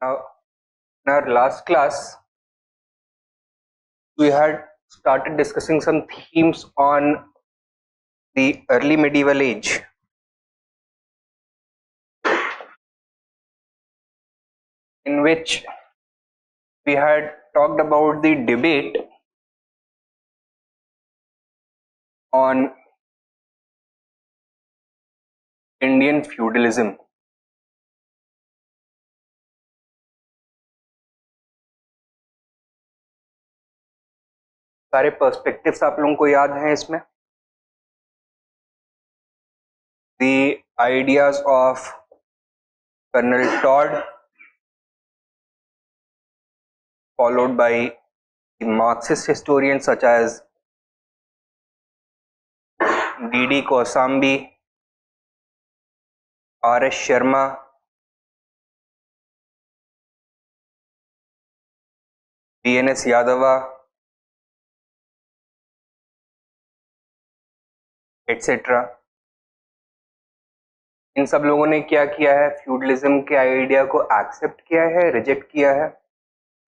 Now, in our last class, we had started discussing some themes on the early medieval age. In which we had talked about the debate on Indian feudalism. सारे perspectives आप लोगों को याद हैं इसमें? The ideas of Colonel Todd, followed by the Marxist historians such as D.D. Kosambi, R.S. Sharma, B.N.S. Yadava, etc. इन सब लोगों ने क्या किया है? फ्यूडलिज्म के आइडिया को एक्सेप्ट किया है, रिजेक्ट किया है?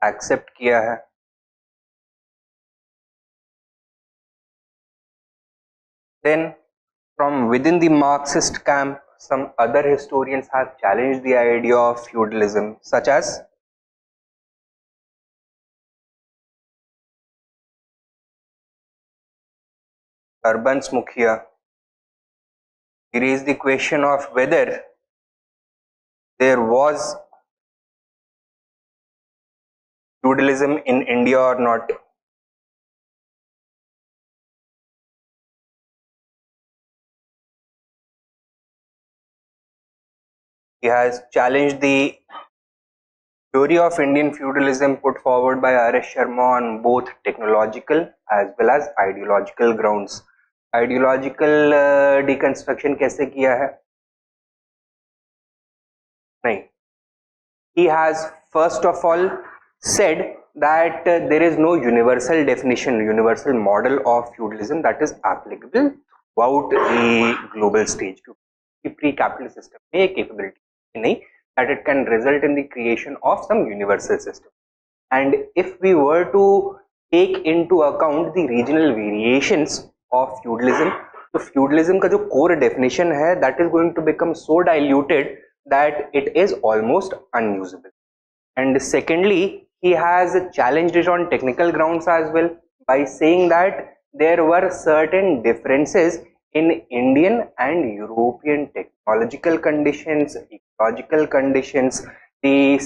एक्सेप्ट किया है. Then from within the Marxist camp, some other historians have challenged the idea of feudalism, such as Urban's Mukhia. He raised the question of whether there was feudalism in India or not. He has challenged the theory of Indian feudalism put forward by R.S. Sharma on both technological as well as ideological grounds. Ideological deconstruction कैसे किया है? नहीं. He has first of all said that there is no universal definition, universal model of feudalism that is applicable throughout the global stage. Pre-capitalist system में ये capability नहीं that it can result in the creation of some universal system. And if we were to take into account the regional variations of feudalism, तो feudalism का जो core definition है that is going to become so diluted that it is almost unusable. And secondly, he has challenged it on technical grounds as well by saying that there were certain differences in Indian and European technological conditions, ecological conditions, the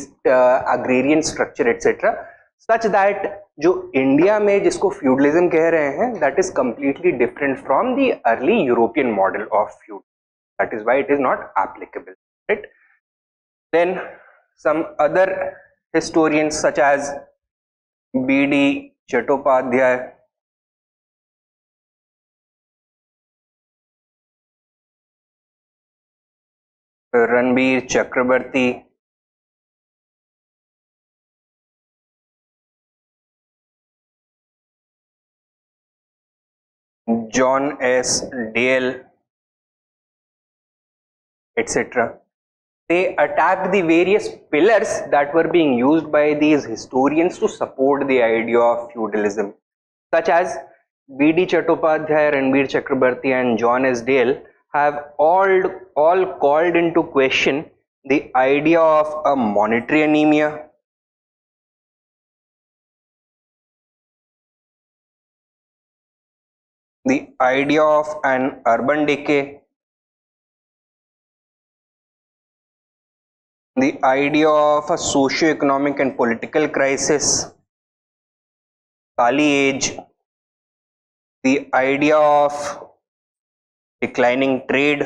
agrarian structure, etc., such that जो India में जिसको feudalism कह रहे हैं that is completely different from the early European model of feud. That is why it is not applicable, right? Then some other historians such as B.D. Chattopadhyay, Ranbir Chakrabarti, John S. Dale, etc. They attacked the various pillars that were being used by these historians to support the idea of feudalism, such as B.D. Chattopadhyay, Ranbir Chakrabarti and John S. Dale have all called into question the idea of a monetary anemia, the idea of an urban decay, the idea of a socio-economic and political crisis, Kali Age, the idea of declining trade,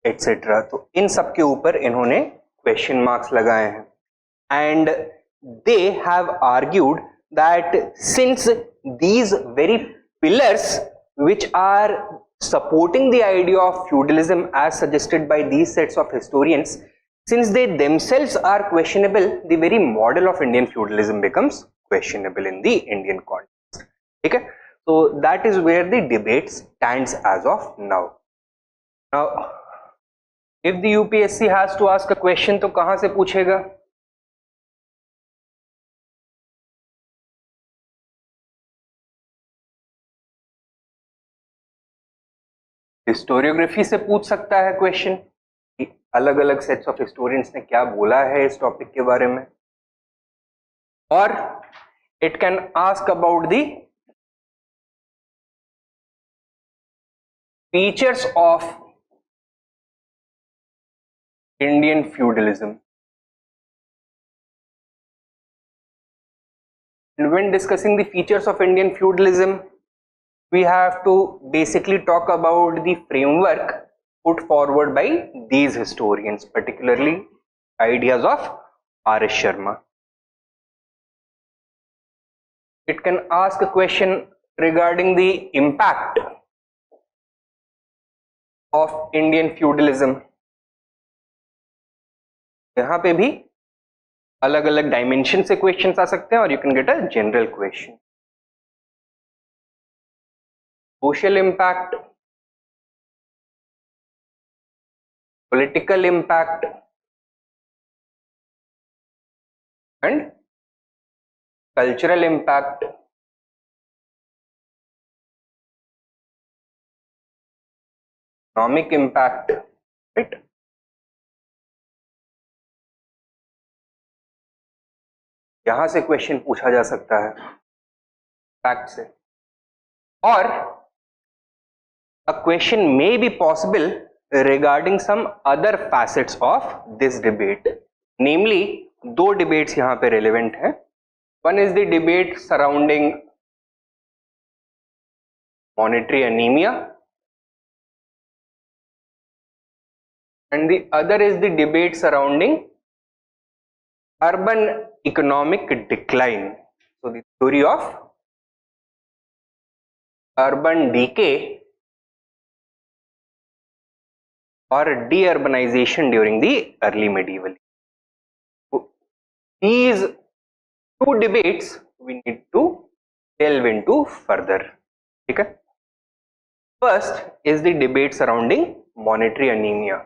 etc. तो इन सब के ऊपर इन्होंने question marks लगाए हैं. And they have argued that since these very pillars which are supporting the idea of feudalism as suggested by these sets of historians, since they themselves are questionable, the very model of Indian feudalism becomes questionable in the Indian context. Okay? So that is where the debate stands as of now. Now, if the UPSC has to ask a question, तो कहां से पूछेगा? Historiography से पूछ सकता है question, अलग अलग सेट्स ऑफ हिस्टोरियंस ने क्या बोला है इस टॉपिक के बारे में, और it can ask about the features of Indian feudalism. And when discussing the features of Indian feudalism, we have to basically talk about the framework put forward by these historians, particularly ideas of R.S. Sharma. It can ask a question regarding the impact of Indian feudalism. यहाँ पे भी अलग अलग dimension से questions आ सकते हैं, और you can get a general question. Social impact, political impact and cultural impact, economic impact, right. यहां से क्वेश्चन पूछा जा सकता है फैक्ट से. और a question may be possible regarding some other facets of this debate. Namely, दो debates यहाँ पे relevant हैं. One is the debate surrounding monetary anemia, and the other is the debate surrounding urban economic decline. So the theory of urban decay or de-urbanization during the early medieval. So these two debates we need to delve into further. Okay? First is the debate surrounding monetary anemia.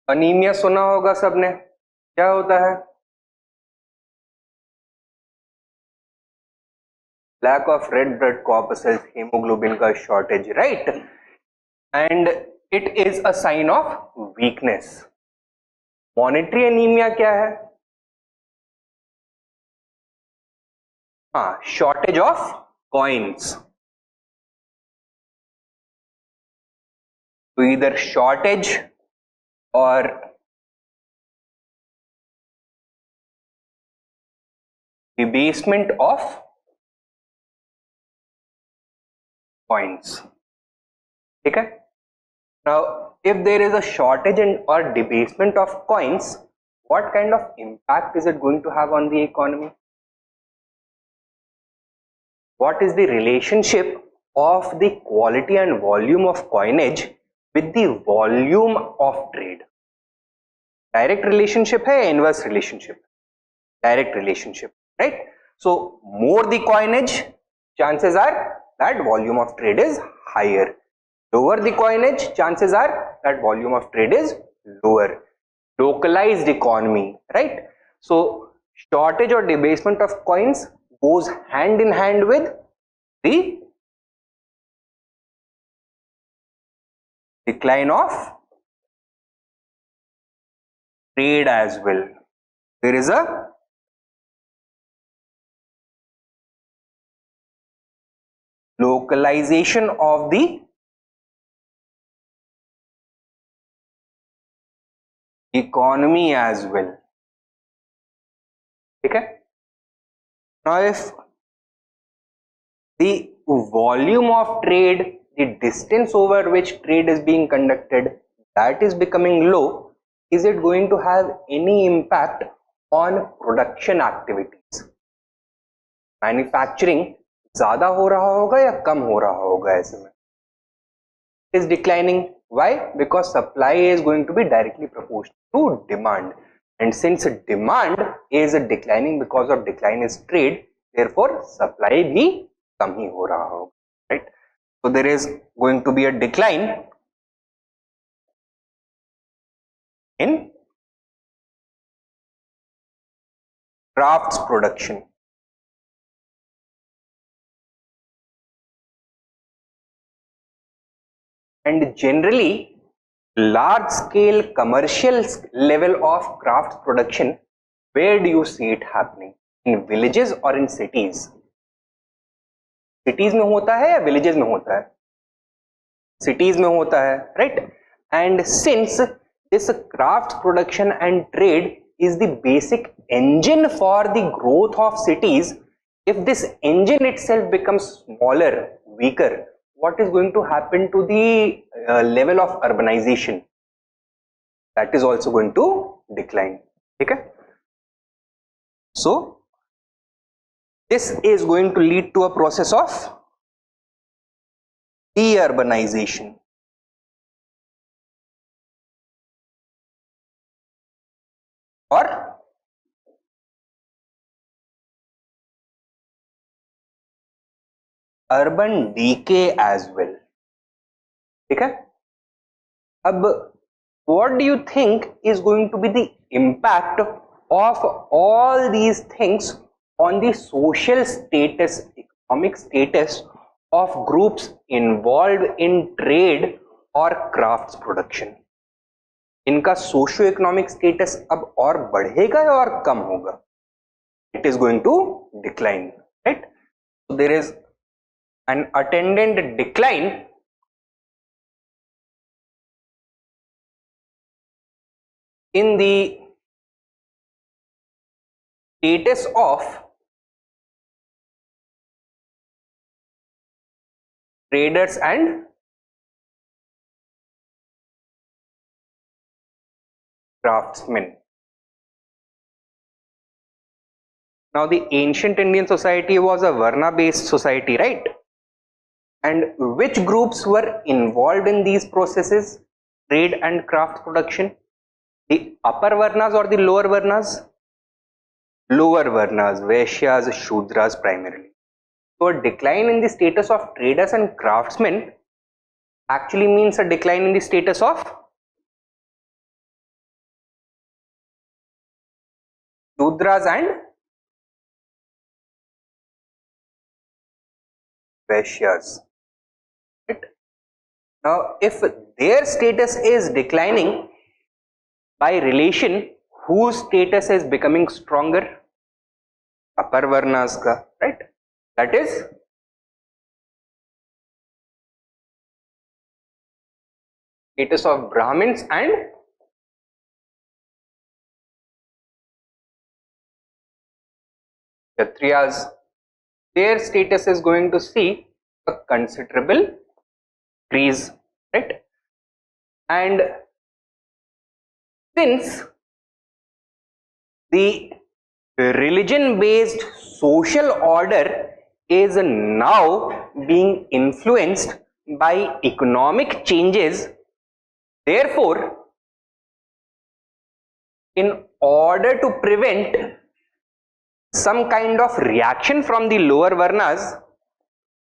Anaemia सुना होगा सबने, क्या होता है? Lack of red blood corpuscles, haemoglobin का shortage, right. And it is a sign of weakness. Monetary anaemia क्या है? हाँ, शॉर्टेज ऑफ कॉइन्स. तो इधर शॉर्टेज और debasement of coins. ठीक है. Now, if there is a shortage and or debasement of coins, what kind of impact is it going to have on the economy? What is the relationship of the quality and volume of coinage with the volume of trade? Direct relationship है, inverse relationship? Direct relationship, right? So more the coinage, chances are that volume of trade is higher. Lower the coinage, chances are that volume of trade is lower. Localized economy, right? So shortage or debasement of coins goes hand in hand with the decline of trade as well. There is a localization of the economy as well. Okay. Now, if the volume of trade, the distance over which trade is being conducted, that is becoming low, is it going to have any impact on production activities? Manufacturing ज़्यादा हो रहा होगा या कम हो रहा होगा ऐसे में? Is declining. Why? Because supply is going to be directly proportional to demand. and since demand is declining because of decline is trade, therefore supply भी कम ही हो रहा होगा, right? So there is going to be a decline in crafts production. And generally, large scale commercial level of crafts production, where do you see it happening? In villages or in cities? Cities में होता है या villages में होता है? Cities में होता है, right? And since this crafts production and trade is the basic engine for the growth of cities, if this engine itself becomes smaller, weaker, what is going to happen to the level of urbanization? That is also going to decline. Okay? So this is going to lead to a process of de-urbanization. Or urban decay as well. Okay? अब what do you think is going to be the impact of all these things on the social status, economic status of groups involved in trade or crafts production? इनका socio economic status अब और बढ़ेगा या और कम होगा? It is going to decline, right? So there is an attendant decline in the status of traders and craftsmen. Now the ancient Indian society was a Varna based society, right? And which groups were involved in these processes, trade and craft production? The upper Varnas or the lower Varnas? Lower Varnas, Vaishyas, Shudras primarily. So a decline in the status of traders and craftsmen actually means a decline in the status of Shudras and Vaishyas. Right? Now, if their status is declining, by relation, whose status is becoming stronger? Upper Varnas ka, right? That is status of Brahmins and Kshatriyas. Their status is going to see a considerable increase, right? And since the religion based social order is now being influenced by economic changes, therefore in order to prevent some kind of reaction from the lower Varnas,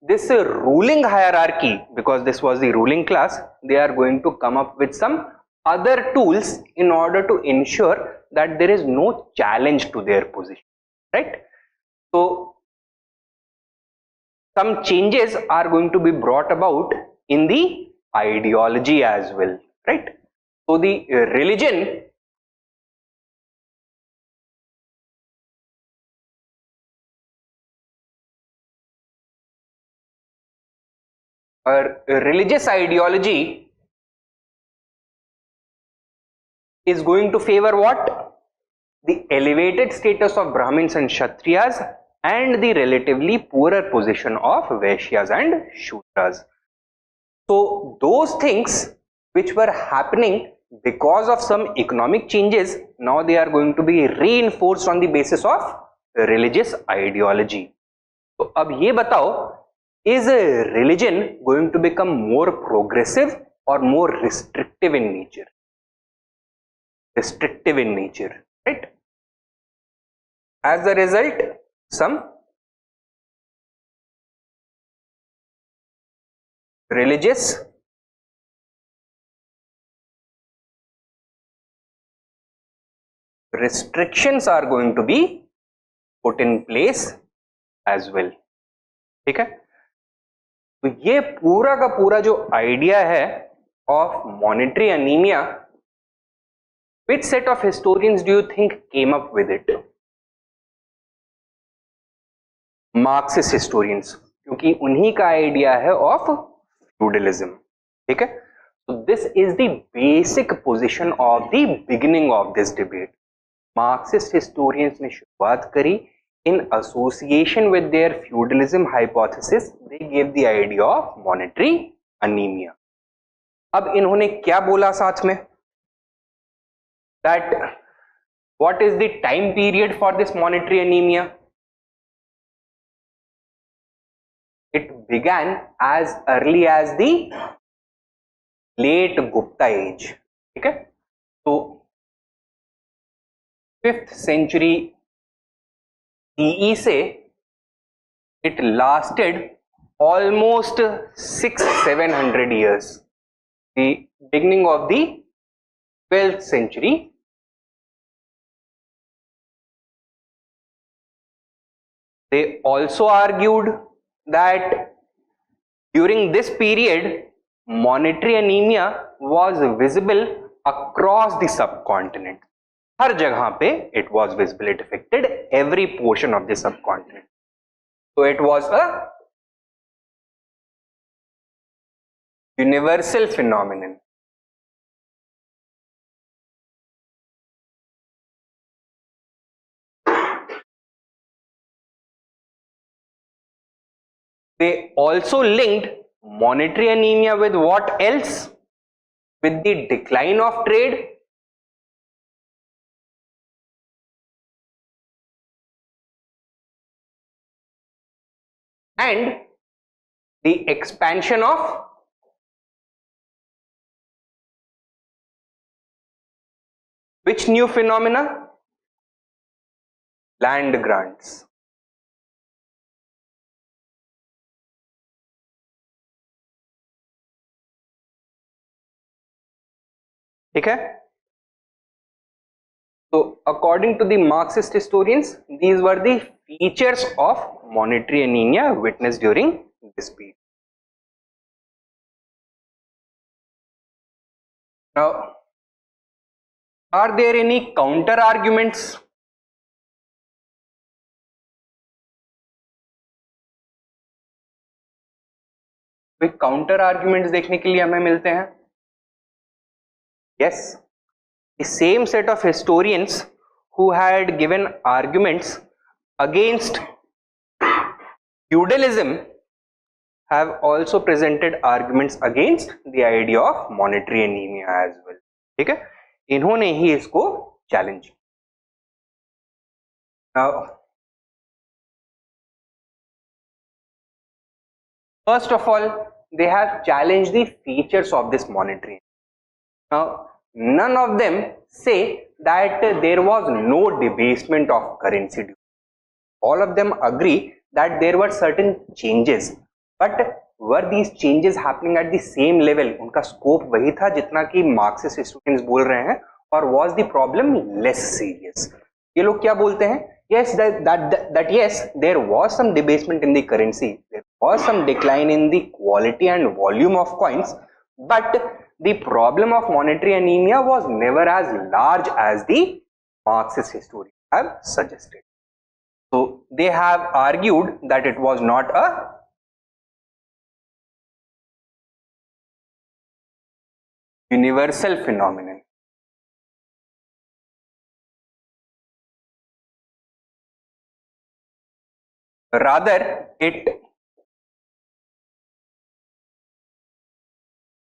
this ruling hierarchy, because this was the ruling class, they are going to come up with some other tools in order to ensure that there is no challenge to their position, right? So some changes are going to be brought about in the ideology as well, right? So the religion or religious ideology is going to favor what? The elevated status of Brahmins and Kshatriyas and the relatively poorer position of Vaishyas and Shudras. So those things which were happening because of some economic changes, now they are going to be reinforced on the basis of religious ideology. So अब ये बताओ, is religion going to become more progressive or more restrictive in nature? Restrictive in nature. right? As a result, some religious restrictions are going to be put in place as well, ठीक है? तो ये पूरा का पूरा जो idea है of monetary anaemia, which set of historians do you think came up with it? Marxist historians, क्योंकि उन्हीं का आइडिया है ऑफ फ्यूडलिज्म, ठीक है? So this is the basic position of the beginning of this debate. Marxist historians ने शुरुआत करी in association with their feudalism hypothesis. They gave the idea of monetary anemia. अब इन्होंने क्या बोला साथ में? That what is the time period for this monetary anemia? It began as early as the late Gupta age, ठीक है? तो 5th century CE से it lasted almost 600-700 years. The beginning of the 12th century, they also argued that during this period monetary anemia was visible across the subcontinent. हर जगह पे it was visible, it affected every portion of the subcontinent. So it was a universal phenomenon. They also linked monetary anemia with what else? With the decline of trade, and the expansion of which new phenomena? Land grants. ठीक है? So according to the Marxist historians, these were the features of monetary anemia witnessed during this period. Now, are there any counter arguments? कोई counter arguments देखने के लिए हमें मिलते हैं? Yes, the same set of historians who had given arguments against feudalism have also presented arguments against the idea of monetary anemia as well. ठीक है? इन्होंने ही इसको चैलेंज किया. Now, first of all, they have challenged the features of this monetary. Now, none of them say that there was no debasement of currency. All of them agree that there were certain changes, but were these changes happening at the same level? उनका scope वही था जितना कि Marxist students बोल रहे हैं, or was the problem less serious? ये लोग क्या बोलते हैं? Yes, that yes, there was some debasement in the currency, there was some decline in the quality and volume of coins, but the problem of monetary anemia was never as large as the Marxist historians have suggested. So they have argued that it was not a universal phenomenon. Rather, it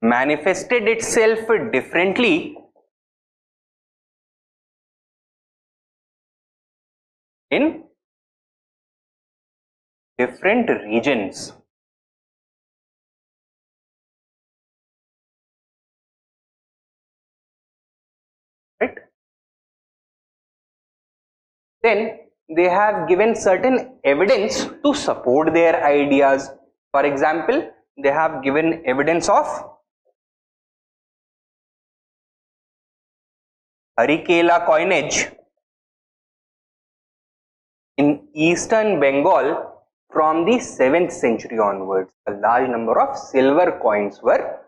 manifested itself differently in different regions. Right? then they have given certain evidence to support their ideas. For example, they have given evidence of Harikela coinage in eastern Bengal from the 7th century onwards. A large number of silver coins were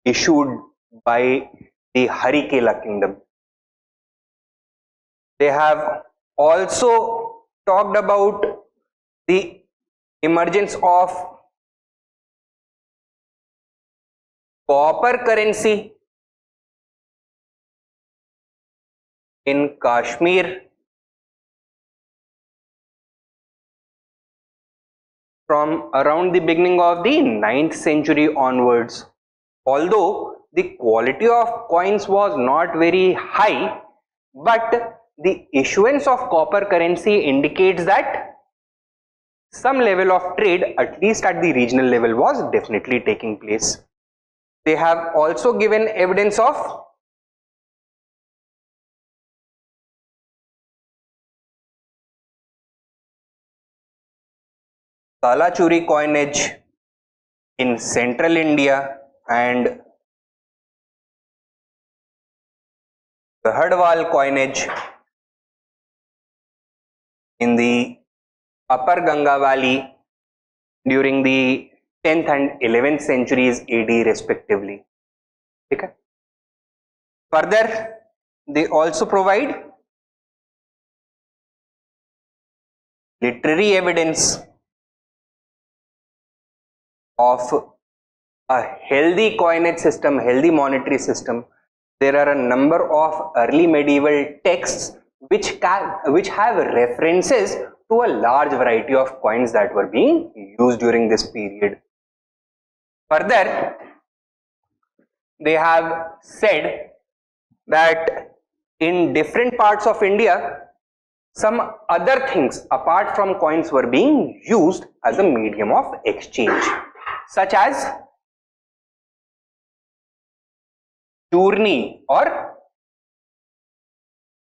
issued by the Harikela kingdom. They have also talked about the emergence of copper currency in Kashmir from around the beginning of the 9th century onwards. Although the quality of coins was not very high, but the issuance of copper currency indicates that some level of trade, at least at the regional level, was definitely taking place. They have also given evidence of Kalachuri coinage in central India and Gahadwal coinage in the upper Ganga Valley during the 10th and 11th centuries AD respectively. Okay. Further, they also provide literary evidence of a healthy coinage system, healthy monetary system. There are a number of early medieval texts which have references to a large variety of coins that were being used during this period. Further, they have said that in different parts of India, some other things apart from coins were being used as a medium of exchange, such as churni or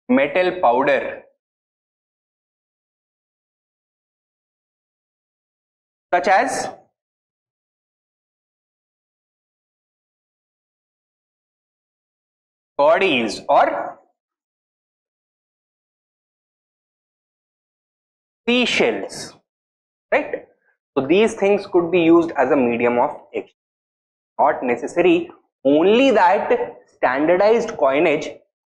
metal powder, such as bodies or seashells, right? So these things could be used as a medium of exchange. Not necessary only that standardized coinage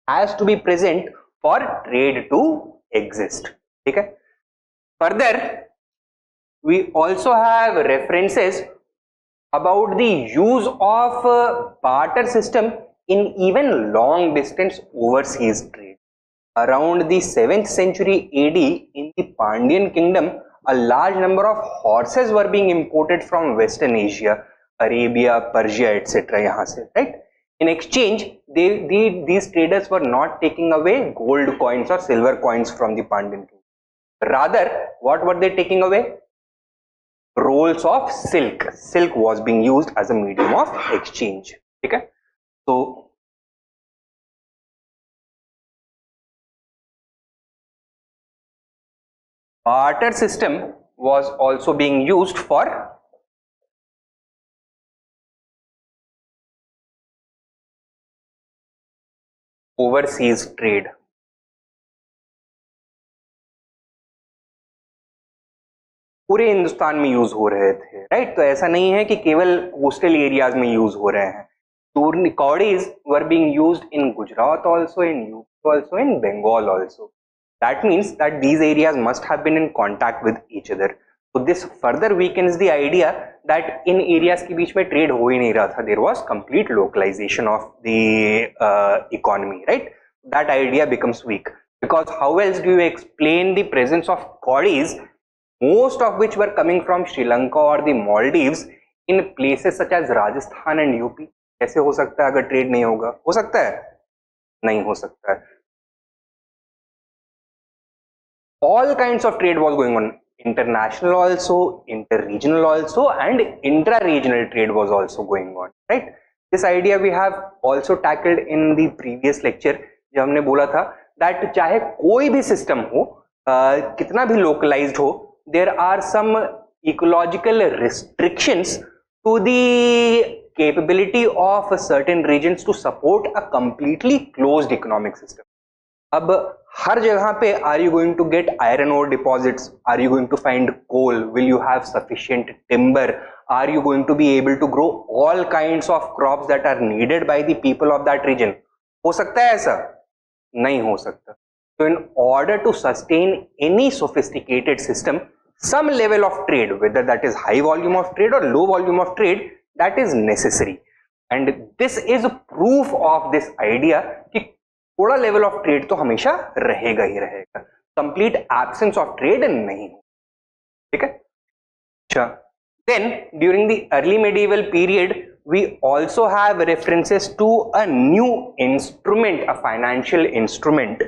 has to be present for trade to exist. Okay. Further, we also have references about the use of barter system in even long distance overseas trade. Around the 7th century AD in the Pandyan kingdom, a large number of horses were being imported from Western Asia, Arabia, Persia, etc. yahan se, right? In exchange, these traders were not taking away gold coins or silver coins from the Pandyan kingdom. Rather, what were they taking away? Rolls of silk. Silk was being used as a medium of exchange. Okay? So, barter system was also being used for overseas trade. पूरे हिंदुस्तान में use हो रहे थे, right? तो ऐसा नहीं है कि केवल कोस्टल एरियाज में यूज हो रहे हैं. Cowries were being used in Gujarat also, in UP also, in Bengal also. That means that these areas must have been in contact with each other. So this further weakens the idea that in areas के बीच में trade हो ही नहीं रहा था. There was complete localization of the economy, right? That idea becomes weak, because how else do you explain the presence of cowries, most of which were coming from Sri Lanka or the Maldives, in places such as Rajasthan and UP? कैसे हो सकता है अगर trade नहीं होगा? हो सकता है? नहीं हो सकता है. All kinds of trade was going on, international also, inter-regional also, and intra-regional trade was also going on, right? This idea we have also tackled in the previous lecture, जब हमने बोला था that चाहे कोई भी सिस्टम हो, कितना भी localized हो, there are some ecological restrictions to the capability of certain regions to support a completely closed economic system. अब हर जगह पे are you going to get iron ore deposits, are you going to find coal, will you have sufficient timber, are you going to be able to grow all kinds of crops that are needed by the people of that region? हो सकता है ऐसा? नहीं हो सकता. So in order to sustain any sophisticated system, some level of trade, whether that is high volume of trade or low volume of trade, that is necessary. And this is proof of this idea कि थोड़ा level of trade तो हमेशा रहेगा ही रहेगा, complete absence of trade नहीं हो. ठीक है. अच्छा, then during the early medieval period we also have references to a new instrument, a financial instrument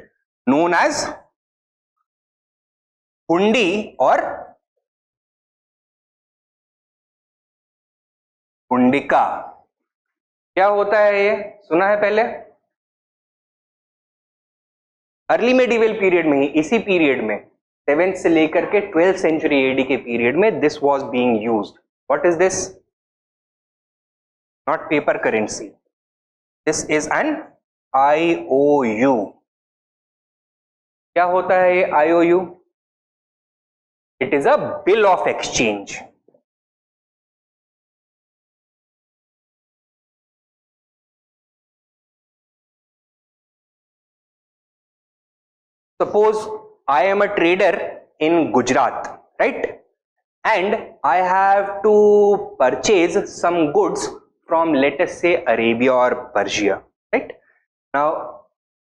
known as हुंडी और हुंडिका. क्या होता है ये, सुना है पहले? अर्ली मेडिवल पीरियड में ही, इसी पीरियड में 7th से लेकर के 12th सेंचुरी एडी के पीरियड में this was being used. What is this? Not paper currency, this is an IOU. क्या होता है ये IOU? It is a bill of exchange. Suppose I am a trader in Gujarat, right? And I have to purchase some goods from, let us say, Arabia or Persia, right? Now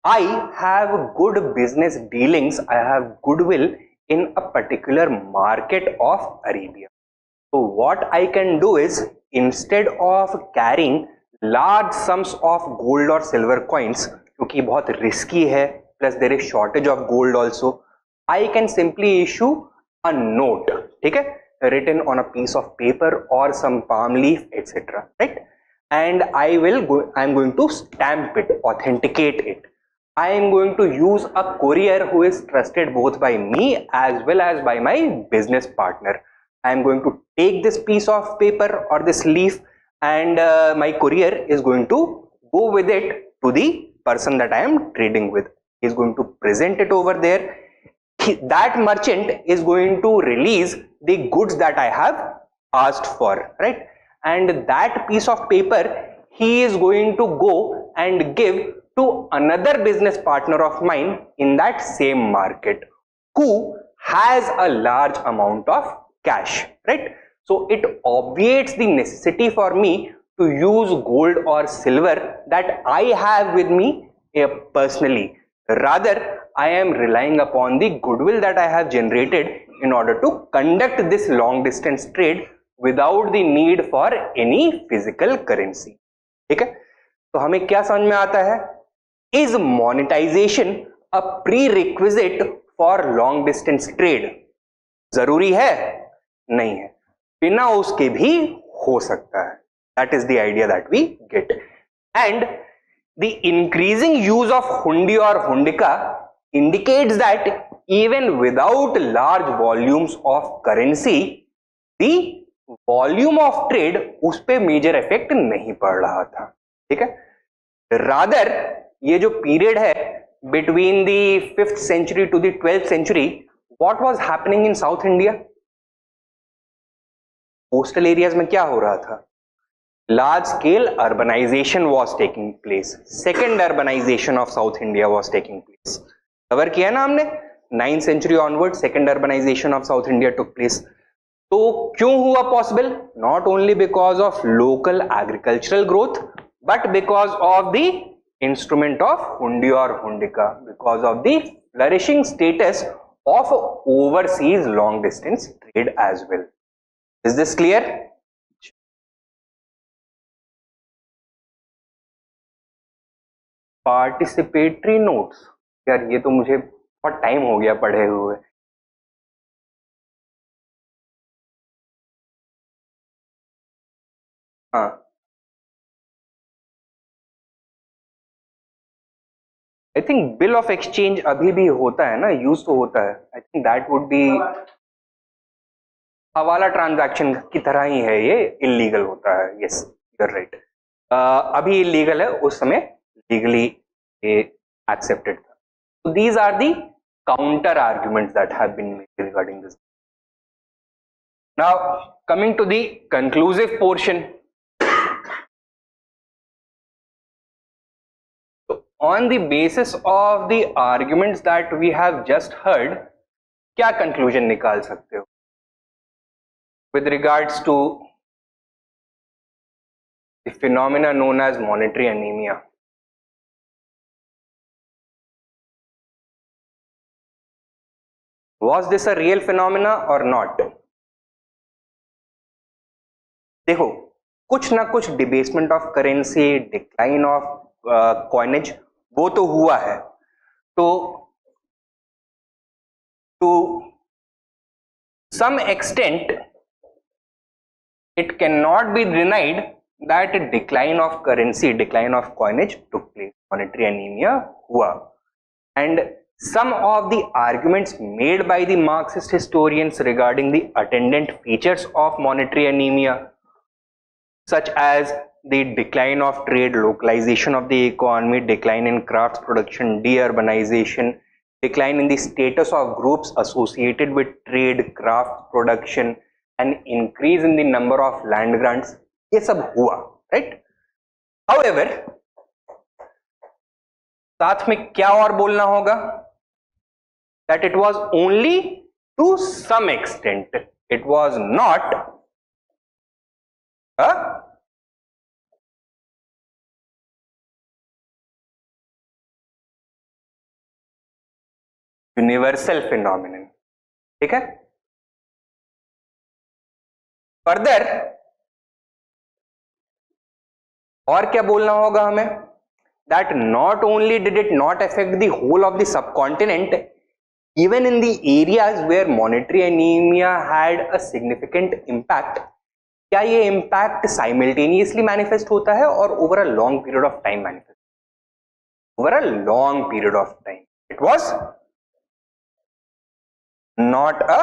I have good business dealings, I have goodwill in a particular market of Arabia. So what I can do is, instead of carrying large sums of gold or silver coins, क्योंकि बहुत risky है, plus there is shortage of gold also, I can simply issue a note, ठीक है, written on a piece of paper or some palm leaf, etc. right? And I am going to stamp it, authenticate it. I am going to use a courier who is trusted both by me as well as by my business partner. I am going to take this piece of paper or this leaf, and my courier is going to go with it to the person that I am trading with. He is going to present it over there. That merchant is going to release the goods that I have asked for, right? And that piece of paper he is going to go and give to another business partner of mine in that same market who has a large amount of cash, right? So it obviates the necessity for me to use gold or silver that I have with me personally. Rather, I am relying upon the goodwill that I have generated in order to conduct this long distance trade without the need for any physical currency. ठीक है. तो हमें क्या समझ में आता है? Is monetization a prerequisite for long distance trade? जरूरी है? नहीं है, बिना उसके भी हो सकता है. That is the idea that we get. And the increasing use of hundi or hundika indicates that even without large volumes of currency, the volume of trade उस पे मेजर इफेक्ट नहीं पड़ रहा था. ठीक है. रादर ये जो पीरियड है between the 5th century to the 12th century, what was happening in South India? Coastal areas में क्या हो रहा था? Large scale urbanization was taking place. Second urbanization of South India was taking place. Cover किया ना हमने, 9th century onward second urbanization of South India took place. तो क्यों हुआ possible? Not only because of local agricultural growth, but because of the instrument of hundi or hundika, because of the flourishing status of overseas long distance trade as well. Is this clear? Participatory notes, यार ये तो मुझे बहुत time हो गया पढ़े हुए. हाँ, I think bill of exchange अभी भी होता है ना, यूज तो होता है. I think that would be hawala transaction की तरह ही है, ये इलीगल होता है. Yes, you are right. अभी इलीगल है, उस समय लीगली ये एक्सेप्टेड था. So these are the counter arguments that have been made regarding this. Now coming to the conclusive portion. So on the basis of the arguments that we have just heard, क्या conclusion निकाल सकते हो with regards to the phenomena known as monetary anemia? Was this a real phenomena or not? देखो, कुछ ना कुछ debasement of currency, decline of coinage, वो तो हुआ है. तो to some extent it cannot be denied that a decline of currency, decline of coinage took place. Monetary anemia hua. And some of the arguments made by the Marxist historians regarding the attendant features of monetary anemia, such as the decline of trade, localization of the economy, decline in crafts production, de-urbanization, decline in the status of groups associated with trade, craft production, and increase in the number of land grants, ये सब हुआ, right? However, साथ में क्या और बोलना होगा? That it was only to some extent. It was not a universal phenomenon. ठीक है? फर्दर और क्या बोलना होगा हमें? That not only did it not affect the whole of the subcontinent, even in the areas where monetary anemia had a significant impact, क्या ये impact simultaneously manifest होता है और over a long period of time manifest? Over a long period of time. It was not a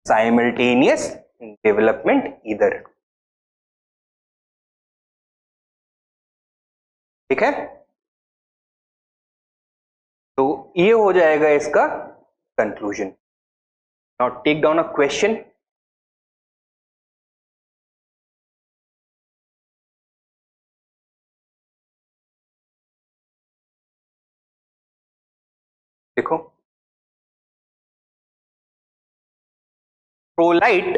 simultaneous development either. ठीक है? तो ये हो जाएगा इसका conclusion. Now take down a question. देखो, प्रोलाइट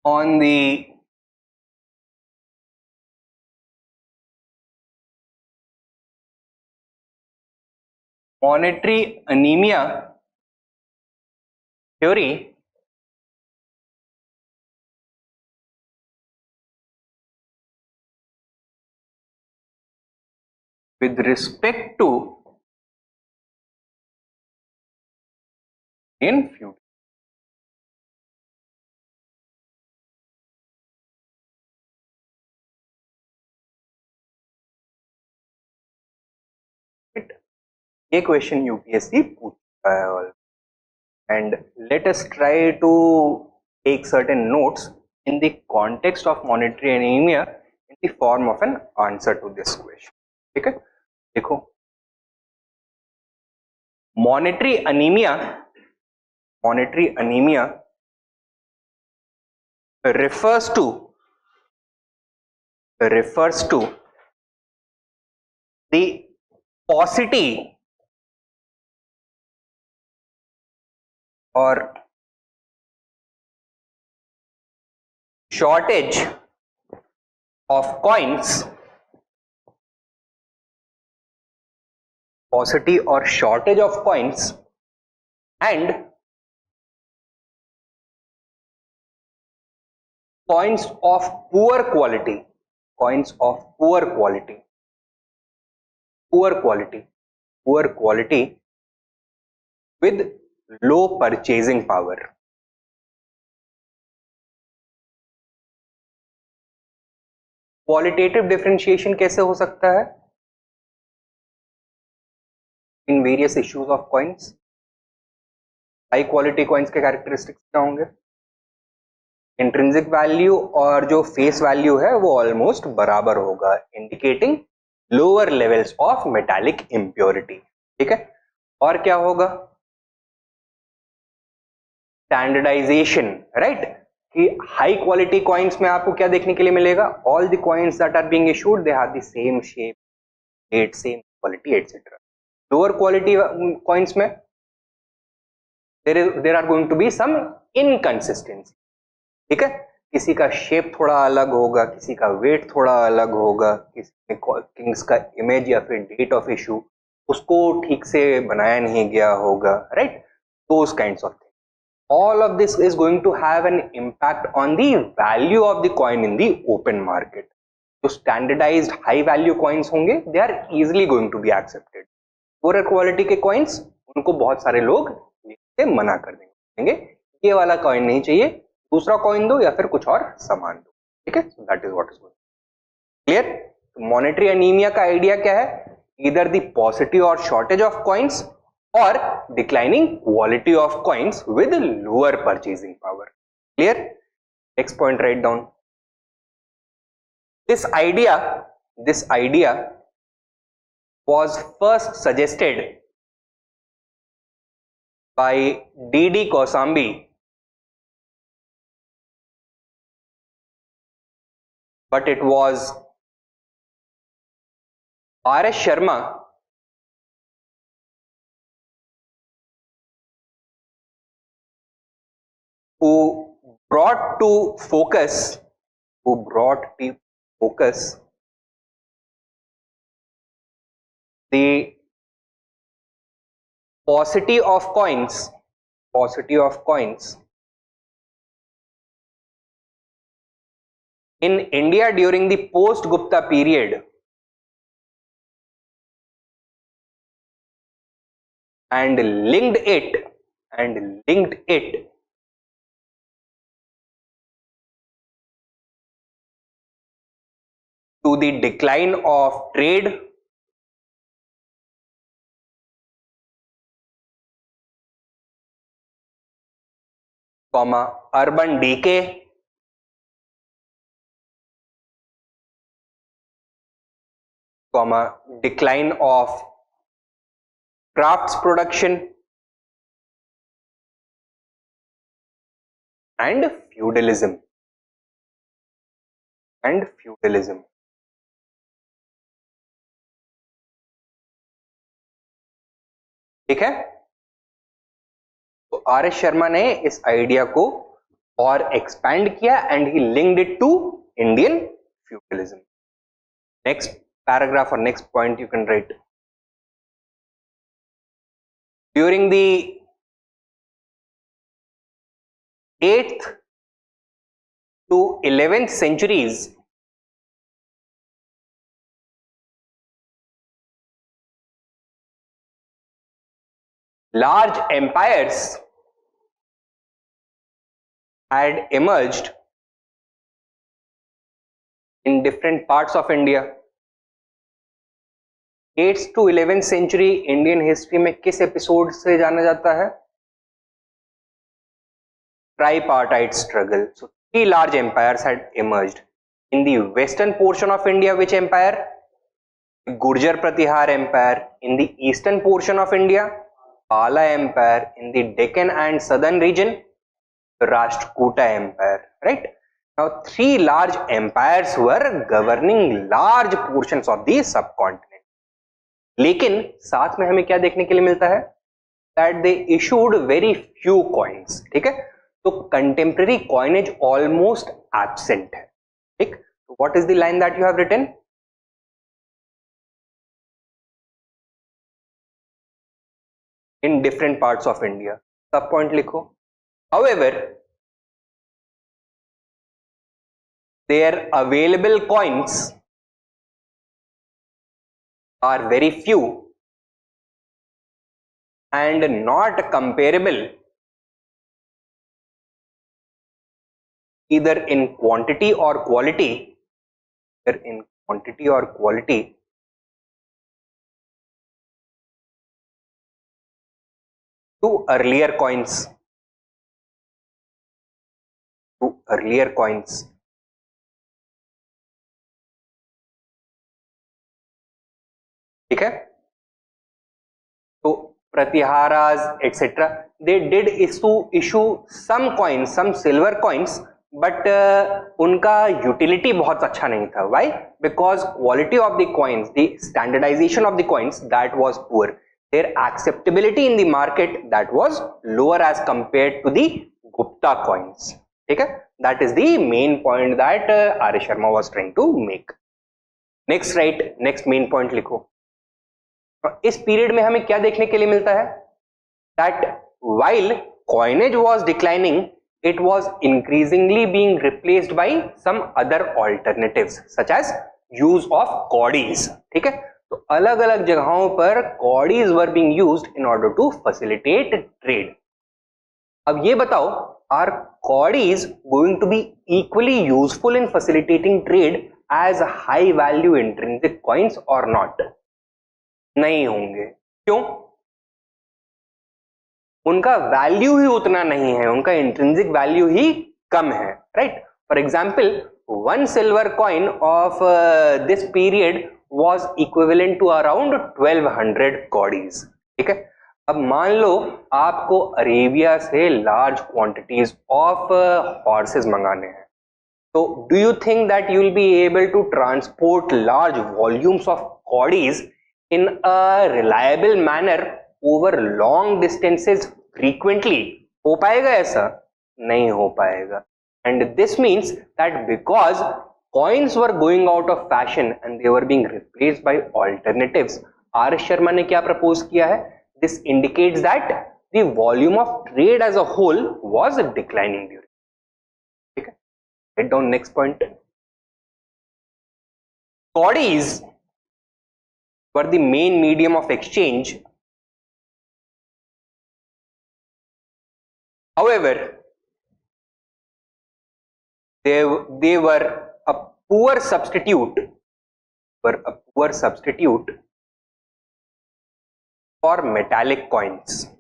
on the monetary anemia theory with respect to in feudalism. ये क्वेश्चन यूपीएससी पूछता है और and let us try to take certain notes in the context of monetary anemia in the form of an answer to this question. ठीक है? देखो, monetary anemia refers to the paucity or shortage of coins, paucity or shortage of coins, and coins of poor quality, poor quality with low purchasing power. Qualitative differentiation कैसे हो सकता है in various issues of coins? High quality coins के characteristics क्या होंगे? Intrinsic value और जो face value है वो ऑलमोस्ट बराबर होगा, indicating lower levels of metallic impurity. ठीक है, और क्या होगा? Standardization, right? कि हाई क्वालिटी कॉइन्स में आपको क्या देखने के लिए मिलेगा? All the coins that are being issued they have the same shape, date, same quality etcetera. Lower quality coins में there are going to be some inconsistency. ठीक है, किसी का शेप थोड़ा अलग होगा, किसी का वेट थोड़ा अलग होगा, किसी में किंग्स का इमेज या फिर डेट ऑफ इशू उसको ठीक से बनाया नहीं गया होगा, right? those kinds of things. All of this is going to have an impact on the value of the coin in the open market. जो standardized high value coins होंगे they are easily going to be accepted. poorer quality के coins उनको बहुत सारे लोग से मना कर देंगे, ये वाला कॉइन नहीं चाहिए, दूसरा कॉइन दो या फिर कुछ और सामान दो. ठीक है, that is what is going. Clear? Monetary anaemia का आइडिया क्या है? ईदर द पॉसिटी और शॉर्टेज ऑफ कॉइन्स और declining quality of coins with lower purchasing power. Clear? Next point write down. This idea was first suggested by D.D. Kosambi but it was R.S. Sharma who brought to focus the paucity of coins in India during the post Gupta period and linked it to the decline of trade, urban decay, decline of crafts production and feudalism. ठीक है, तो are S Sharma ने इस idea को और expand किया and he linked it to Indian feudalism. Next paragraph और next point you can write. During the 8th to 11th centuries, large empires had emerged in different parts of India. 8th to 11th century Indian history में किस episode से जाना जाता है? Tripartite struggle. So 3 large empires had emerged. In the western portion of India, which empire? Gurjar Pratihar Empire. In the eastern portion of India, Pala Empire. In the Deccan and southern region, the Rashtrakuta Empire. Right? Now 3 large empires were governing large portions of the subcontinent. लेकिन साथ में हमें क्या देखने के लिए मिलता है? That they issued very few coins. ठीक है, तो कंटेम्प्रेरी कॉइनेज ऑलमोस्ट एब्सेंट है. ठीक, तो what is the line that you have written? In different parts of India. Sub point लिखो. However there available coins are very few and not comparable either in quantity or quality, either in quantity or quality to earlier coins, to earlier coins. ठीक है, तो Pratiharas etc. they did issue some coins, some silver coins, but उनका utility बहुत अच्छा नहीं था. Why? Because quality of the coins, the standardization of the coins, that was poor. Their acceptability in the market, that was lower as compared to the Gupta coins. ठीक है, that is the main point that R. Sharma was trying to make. Next, right, next main point लिखो. इस period में हमें क्या देखने के लिए मिलता है? That while coinage was declining, it was increasingly being replaced by some other alternatives such as use of coddies. ठीक है, तो अलग अलग जगहों पर coddies were being used in order to facilitate trade. अब ये बताओ, are coddies going to be equally useful in facilitating trade as high value intrinsic coins or not? नहीं होंगे. क्यों? उनका वैल्यू ही उतना नहीं है, उनका इंट्रिंसिक वैल्यू ही कम है. Right, for example 1 silver coin of this period was equivalent to around 1200 cowries. ठीक है, अब मान लो आपको अरेबिया से लार्ज क्वांटिटीज ऑफ हॉर्सेस मंगाने हैं, तो do you think that you will be able to transport large volumes of cowries in a reliable manner over long distances frequently? हो पाएगा ऐसा? नहीं हो पाएगा. And this means that because coins were going out of fashion and they were being replaced by alternatives, R. Sharma ने क्या propose किया है? This indicates that the volume of trade as a whole was declining during. ठीक है, head down next point. Coddies were the main medium of exchange. However, they were a poor substitute for metallic coins.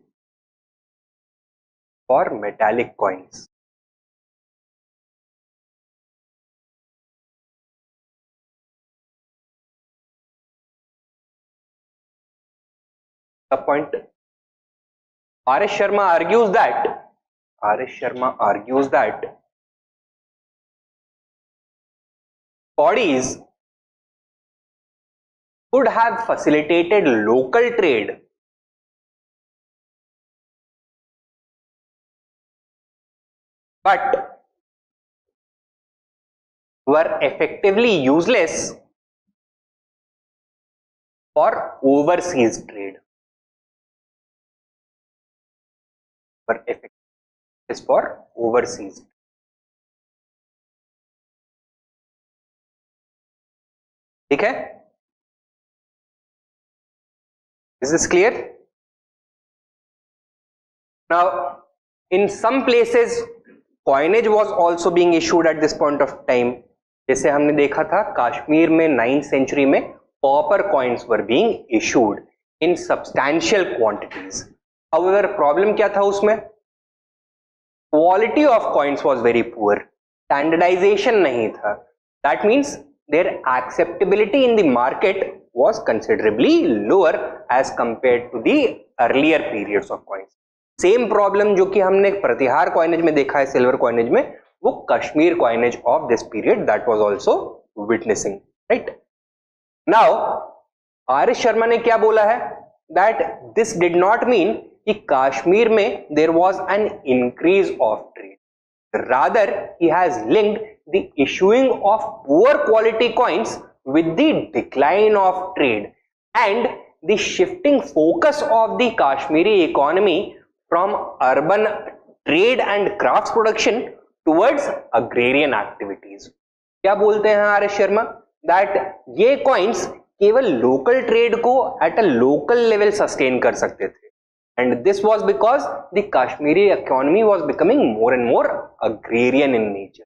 The point, R. S. Sharma argues that coddies could have facilitated local trade, but were effectively useless for overseas trade. For effective is for overseas. ठीक है, is this clear? Now, in some places coinage was also being issued at this point of time. जैसे हमने देखा था कश्मीर में 9th century में copper coins were being issued in substantial quantities. However, problem क्या था उसमें? Quality of coins was very poor. Standardization नहीं था. That means their acceptability in the market was considerably lower as compared to the earlier periods of coins. Same problem जो कि हमने प्रतिहार coinage में देखा है, silver coinage में, वो Kashmir coinage of this period that was also witnessing, right? Now, R. S. Sharma ने क्या बोला है? That this did not mean कि कश्मीर में there was an increase of trade. Rather, he has linked the issuing of poor quality coins with the decline of trade and the shifting focus of the Kashmiri economy from urban trade and crafts production towards agrarian activities. क्या बोलते हैं are S Sharma? That ये coins केवल local trade को at a local level sustain कर सकते थे. and this was because the Kashmiri economy was becoming more and more agrarian in nature.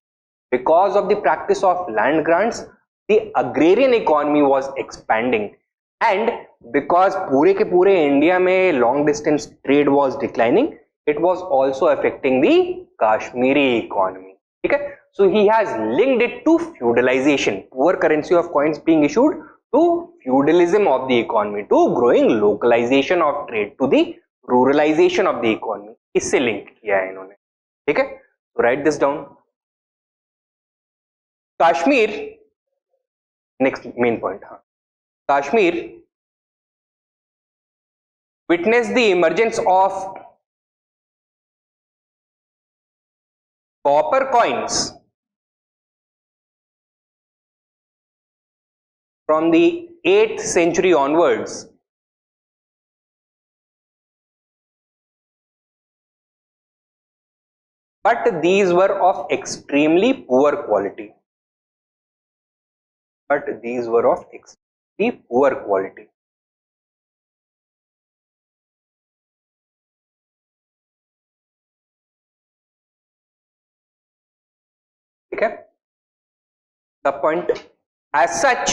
Because of the practice of land grants, the agrarian economy was expanding, and because पूरे के पूरे India में long distance trade was declining, it was also affecting the Kashmiri economy. ठीक है, so he has linked it to feudalization, poor currency of coins being issued, to feudalism of the economy, to growing localization of trade, to the ruralization of the economy. इससे link किया है इन्होंने. ठीक है, so write this down. Kashmir, next main point, Kashmir witnessed the emergence of copper coins from the 8th century onwards, but these were of extremely poor quality. ठीक है, सब point. As such,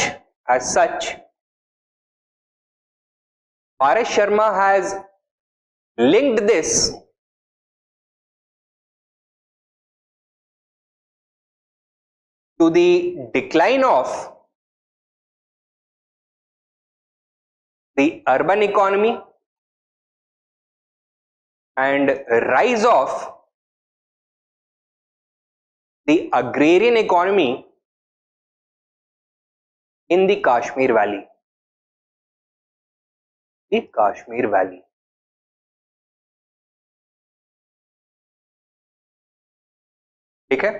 Paresh Sharma has linked this to the decline of the urban economy and rise of the agrarian economy in the Kashmir Valley. The Kashmir Valley. ठीक है,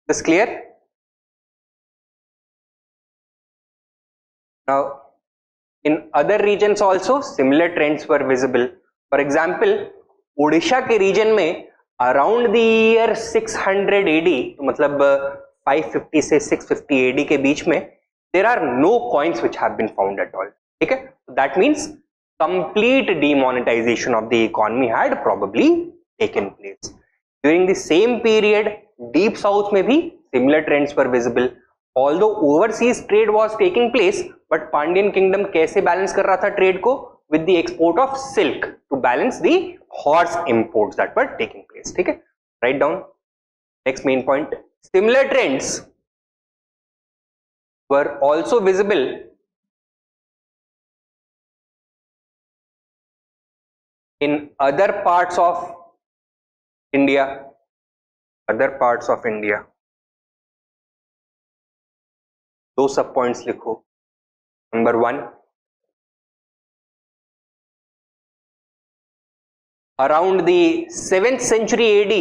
this clear? Now, in other regions also similar trends were visible. For example, Odisha के region में around the year 600 AD, तो मतलब 550 से 650 AD के बीच में, there are no coins which have been found at all. ठीक है, that means complete demonetization of the economy had probably taken place. During the same period, deep south में भी similar trends were visible. Although overseas trade was taking place, but Pandyan kingdom कैसे balance कर रहा था trade को? With the export of silk to balance the horse imports that were taking place. ठीक है, write down. Next main point. Similar trends were also visible in other parts of India. दो सब points लिखो. Number 1, around the 7th century AD,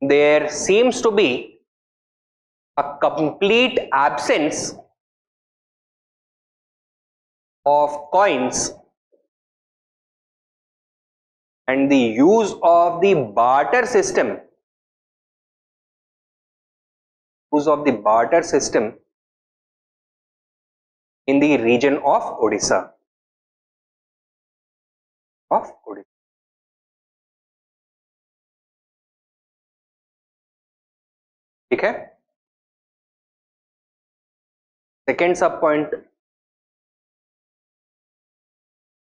there seems to be a complete absence of coins and the use of the barter system in the region of Odisha. ठीक है, second sub point.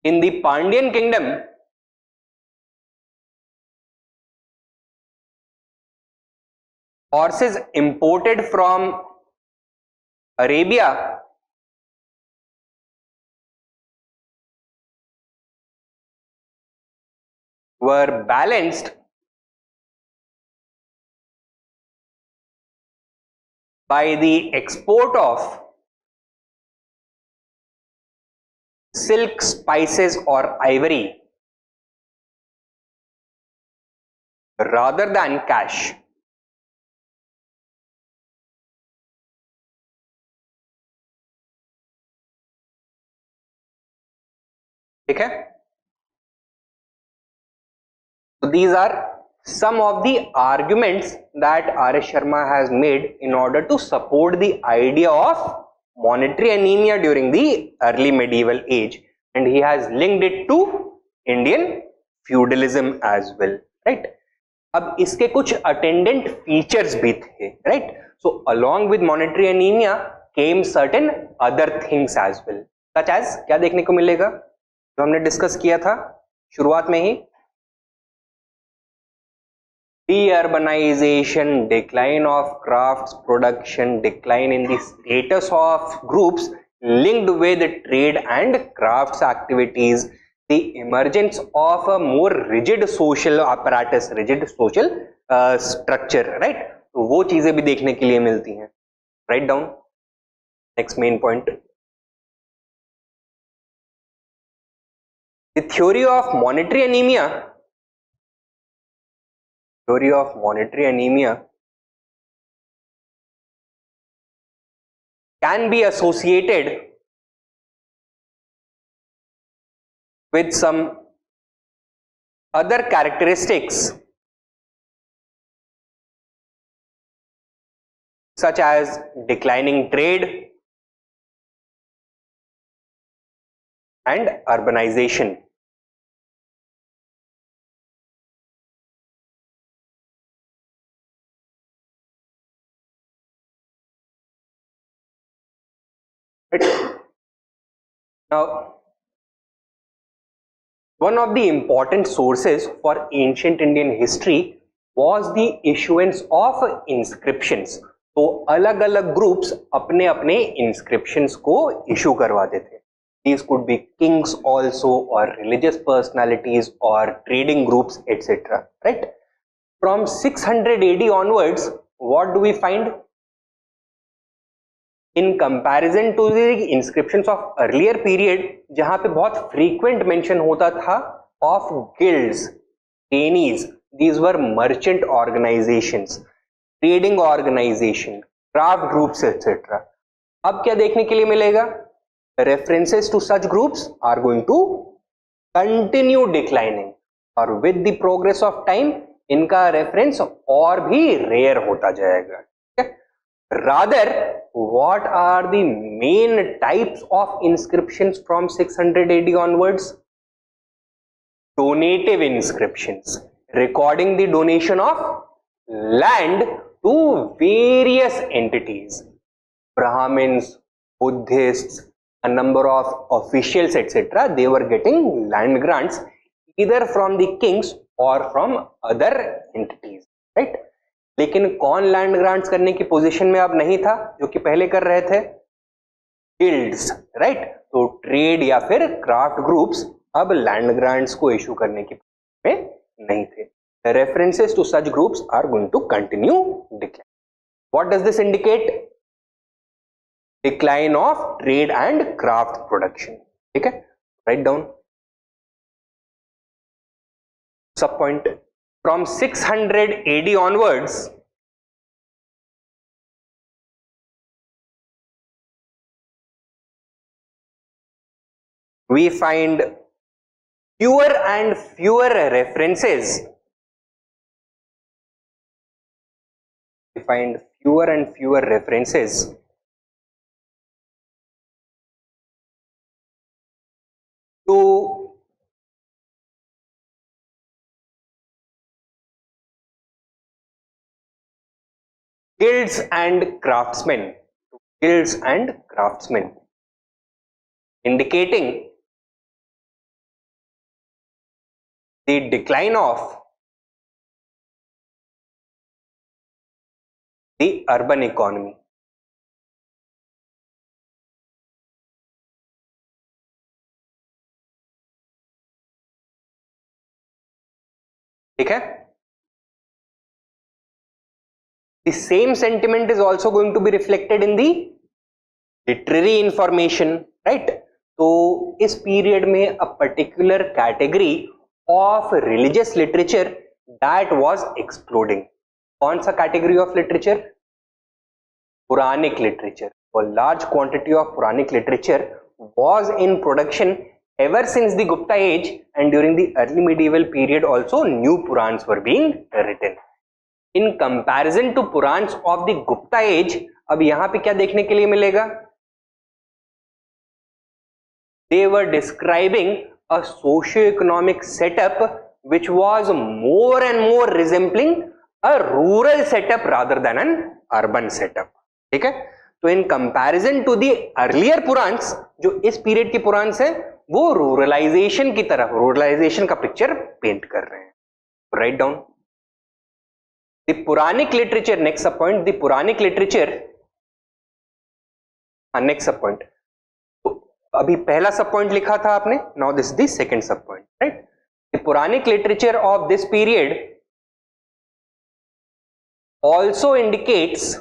In the Pandyan kingdom, horses imported from Arabia were balanced by the export of silk, spices or ivory rather than cash. ठीक है, so these are some of the arguments that R.S. Sharma has made in order to support the idea of monetary anemia during the early medieval age, and he has linked it to Indian feudalism as well, right? अब इसके कुछ attendant features भी थे, right? So along with monetary anemia came certain other things as well, such as क्या देखने को मिलेगा जो हमने डिस्कस किया था शुरुआत में ही, de-urbanization, decline of crafts production, decline in the status of groups linked with trade and crafts activities, the emergence of a more rigid social apparatus, rigid social structure, right? तो वो चीजें भी देखने के लिए मिलती हैं. Write down next main point. The theory of monetary anemia can be associated with some other characteristics such as declining trade and urbanization. Now, one of the important sources for ancient Indian history was the issuance of inscriptions. तो अलग अलग groups अपने अपने inscriptions को issue करवाते थे. These could be kings also, or religious personalities, or trading groups, etc. Right? From 600 AD onwards, what do we find? In comparison to the inscriptions of earlier period, जहां पे बहुत frequent mention होता था of guilds, trainees, these were merchant organizations, trading organization, craft groups, etc. अब क्या देखने के लिए मिलेगा? References to such groups are going to continue declining, और with the progress of time इनका reference और भी rare होता जाएगा. Rather, what are the main types of inscriptions from 600 AD onwards? Donative inscriptions, recording the donation of land to various entities, Brahmins, Buddhists, a number of officials, etc. They were getting land grants either from the kings or from other entities, right? लेकिन कौन land grants करने की position में अब नहीं था जो कि पहले कर रहे थे? Guilds, right? तो ट्रेड या फिर क्राफ्ट ग्रुप्स अब लैंड ग्रांट्स को इशू करने की में नहीं थे. References to such groups are going to continue decline. What does this indicate? Decline of trade and craft production. ठीक है, write down sub point. From 600 AD onwards, we find fewer and fewer references. We find fewer and fewer references to guilds and craftsmen, indicating the decline of the urban economy. ठीक है? The same sentiment is also going to be reflected in the literary information, right? तो इस period में a particular category of religious literature that was exploding. कौन सा category of literature? Puranic literature. A large quantity of Puranic literature was in production ever since the Gupta age and during the early medieval period also new Purans were being written. In comparison to Purans of the Gupta age, अब यहाँ पे क्या देखने के लिए मिलेगा? They were describing a socio-economic setup which was more and more resembling a rural setup rather than an urban setup. ठीक है? तो in comparison to the earlier Purans, जो इस period के Purans हैं, वो ruralization की तरफ, ruralization का picture paint कर रहे हैं. Write down. The Puranic literature, next sub point, the Puranic literature, next sub point. अभी पहला सब पॉइंट लिखा था आपने, now this the second sub point, right? The Puranic literature of this period also indicates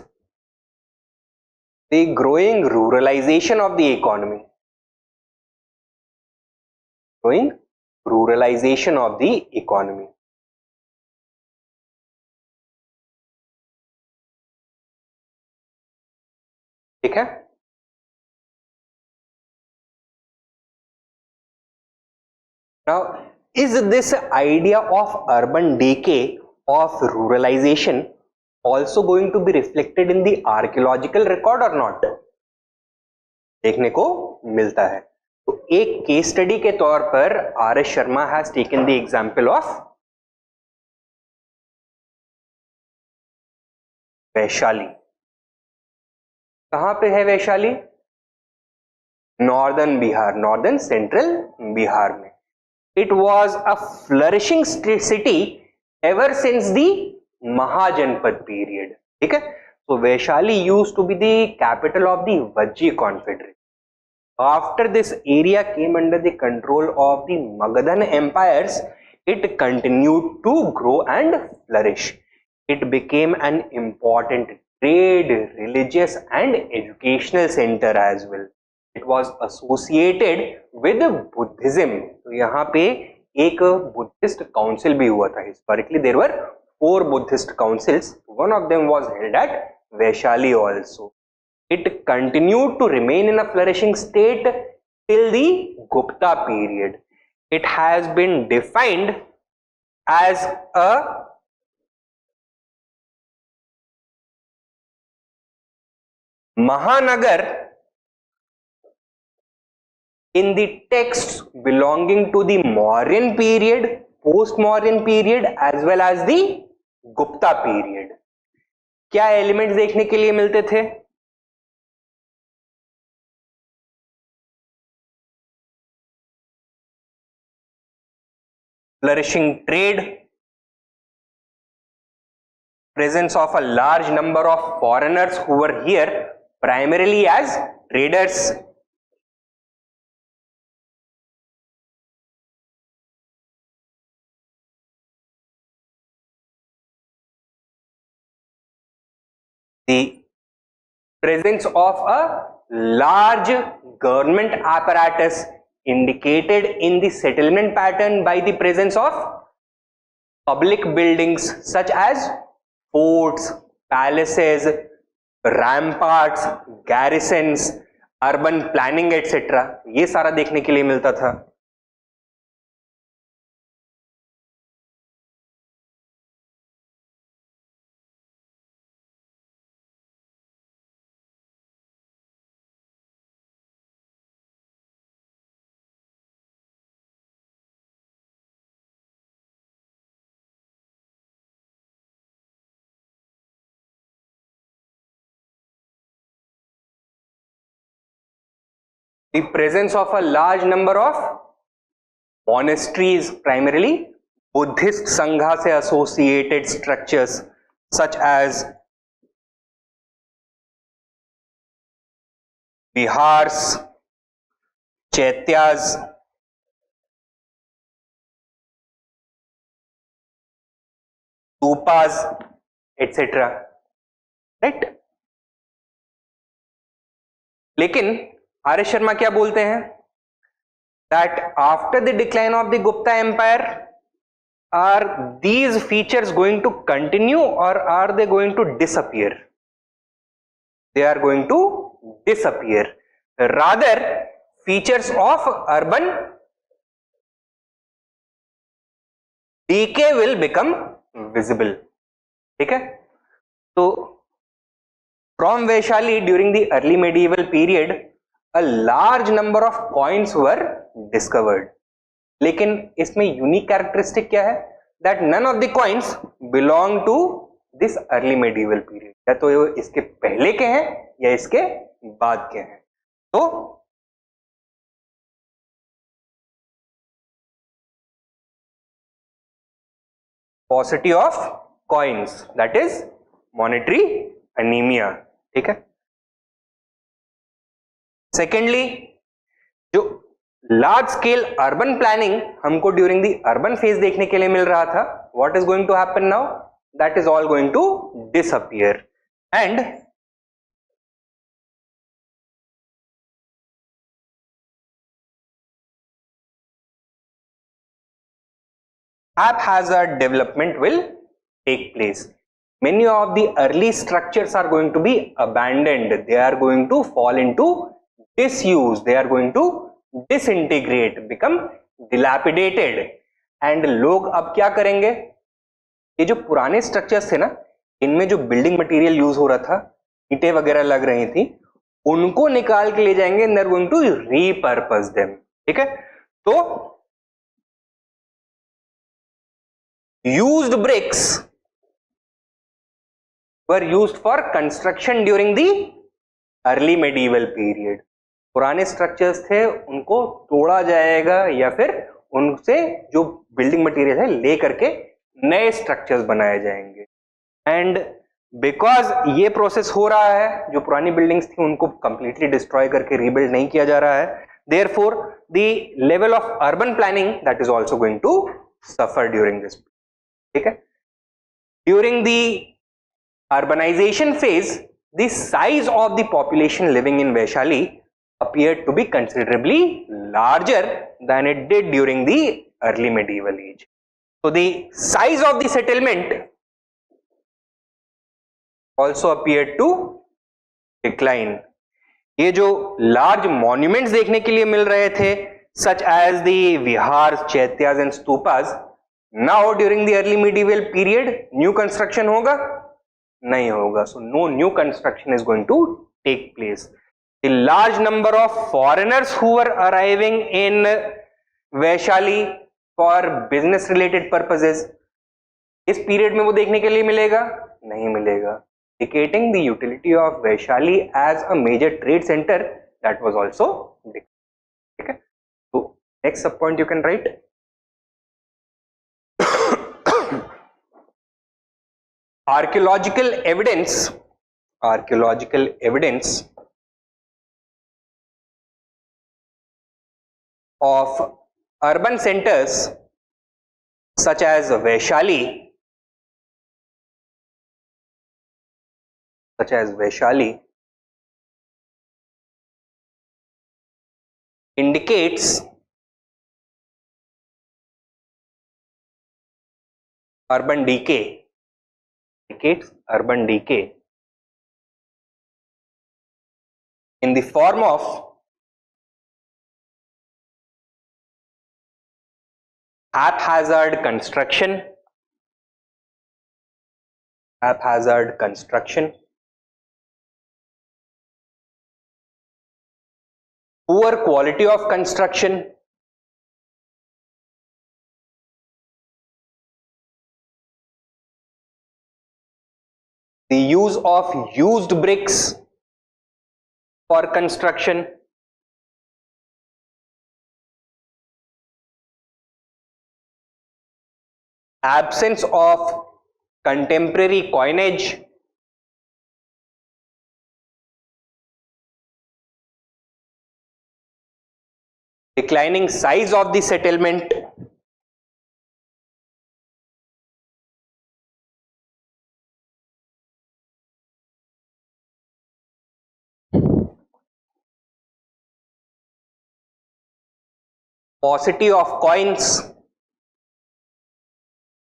the growing ruralisation of the economy, growing ruralisation of the economy. ठीक है? Now, is this idea of urban decay, of ruralization also going to be reflected in the archaeological record or not? देखने को मिलता है. तो एक case study के तौर पर are S Sharma has taken the example of Vaishali. कहां पे है Vaishali? Northern Bihar, northern central Bihar में. It was a flourishing city ever since the Mahajanpad period. ठीक है? So Vaishali used to be the capital of the Vajji Confederation. After this area came under the control of the Magadhan empires, it continued to grow and flourish. It became an important trade, religious and educational center as well. It was associated with Buddhism. तो यहाँ पे एक Buddhist council भी हुआ था. Historically there were 4 Buddhist councils. One of them was held at Vaishali also. It continued to remain in a flourishing state till the Gupta period. It has been defined as a Mahanagar in the texts belonging to the Mauryan period, post-Mauryan period as well as the Gupta period. क्या elements देखने के लिए मिलते थे? Flourishing trade, presence of a large number of foreigners who were here primarily as traders, the presence of a large government apparatus indicated in the settlement pattern by the presence of public buildings such as forts, palaces, ramparts, garrisons, urban planning etc. ये सारा देखने के लिए मिलता था. The presence of a large number of monasteries, primarily Buddhist Sangha से associated structures such as vihars, chaityas, stupas, etc. Right? लेकिन are S Sharma क्या बोलते हैं? That after the decline of the Gupta Empire, are these features going to continue or are they going to disappear? They are going to disappear. Rather, features of urban decay will become visible. ठीक है, तो from Vaishali during the early medieval period a large number of coins were discovered. लेकिन इसमें unique characteristic क्या है, that none of the coins belong to this early medieval period. या तो ये इसके पहले के हैं या इसके बाद के हैं. तो paucity of coins, that is monetary anemia. ठीक है. सेकेंडली, जो लार्ज स्केल अर्बन प्लानिंग हमको ड्यूरिंग द अर्बन फेज देखने के लिए मिल रहा था, what is going to happen now, that is all going to disappear. And haphazard development will take place. Many of the early structures are going to be abandoned. They are going to fall into disuse. They are going to disintegrate, become dilapidated. And लोग अब क्या करेंगे, ये जो पुराने structures थे ना, इनमें जो बिल्डिंग मटेरियल यूज हो रहा था, ईंटें वगैरह लग रही थी, उनको निकाल के ले जाएंगे. They are going to repurpose them. ठीक है. तो used bricks were used for construction during the early medieval period. पुराने स्ट्रक्चर्स थे उनको तोड़ा जाएगा या फिर उनसे जो बिल्डिंग मटेरियल है ले करके नए स्ट्रक्चर्स बनाए जाएंगे. एंड बिकॉज ये प्रोसेस हो रहा है, जो पुरानी बिल्डिंग्स थी उनको कंप्लीटली डिस्ट्रॉय करके रीबिल्ड नहीं किया जा रहा है, therefore the level of urban planning that is also going to suffer during this. ठीक है. During the urbanization phase, the size of the population living in Vaishali appeared to be considerably larger than it did during the early medieval age. So the size of the settlement also appeared to decline. ये जो large monuments देखने के लिए मिल रहे थे, such as the vihars, chaityas and stupas, now during the early medieval period new construction होगा? नहीं होगा. So no new construction is going to take place. The large number of foreigners who were arriving in Vaishali for business related purposes, इस period में वो देखने के लिए मिलेगा? नहीं मिलेगा. Indicating the utility of Vaishali as a major trade center that was also decayed. ठीक है. So next sub point you can write. Archaeological evidence of urban centers such as Vaishali indicates urban decay. In the form of haphazard construction, poor quality of construction, the use of used bricks for construction, absence of contemporary coinage, declining size of the settlement, paucity of coins,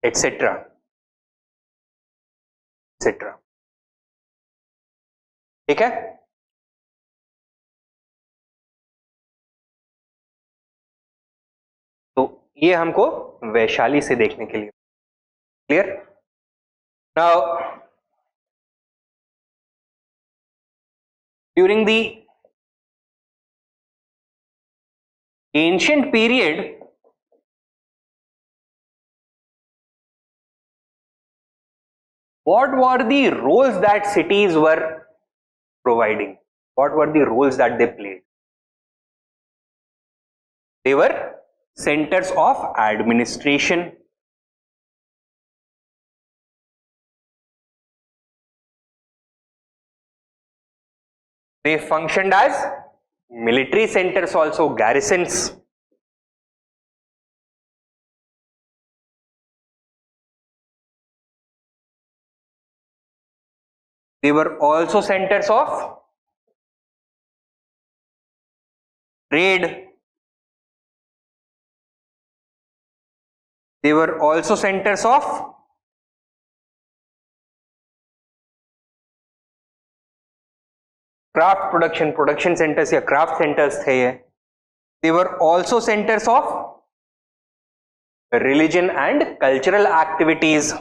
etc. ठीक है. तो ये हमको वैशाली से देखने के लिए। Clear? Now during the ancient period, what were the roles that cities were providing? What were the roles that they played? They were centers of administration. They functioned as military centers also, garrisons. They were also centers of trade. They were also centers of craft production, production centers या craft centers थे ये. They were also centers of religion and cultural activities.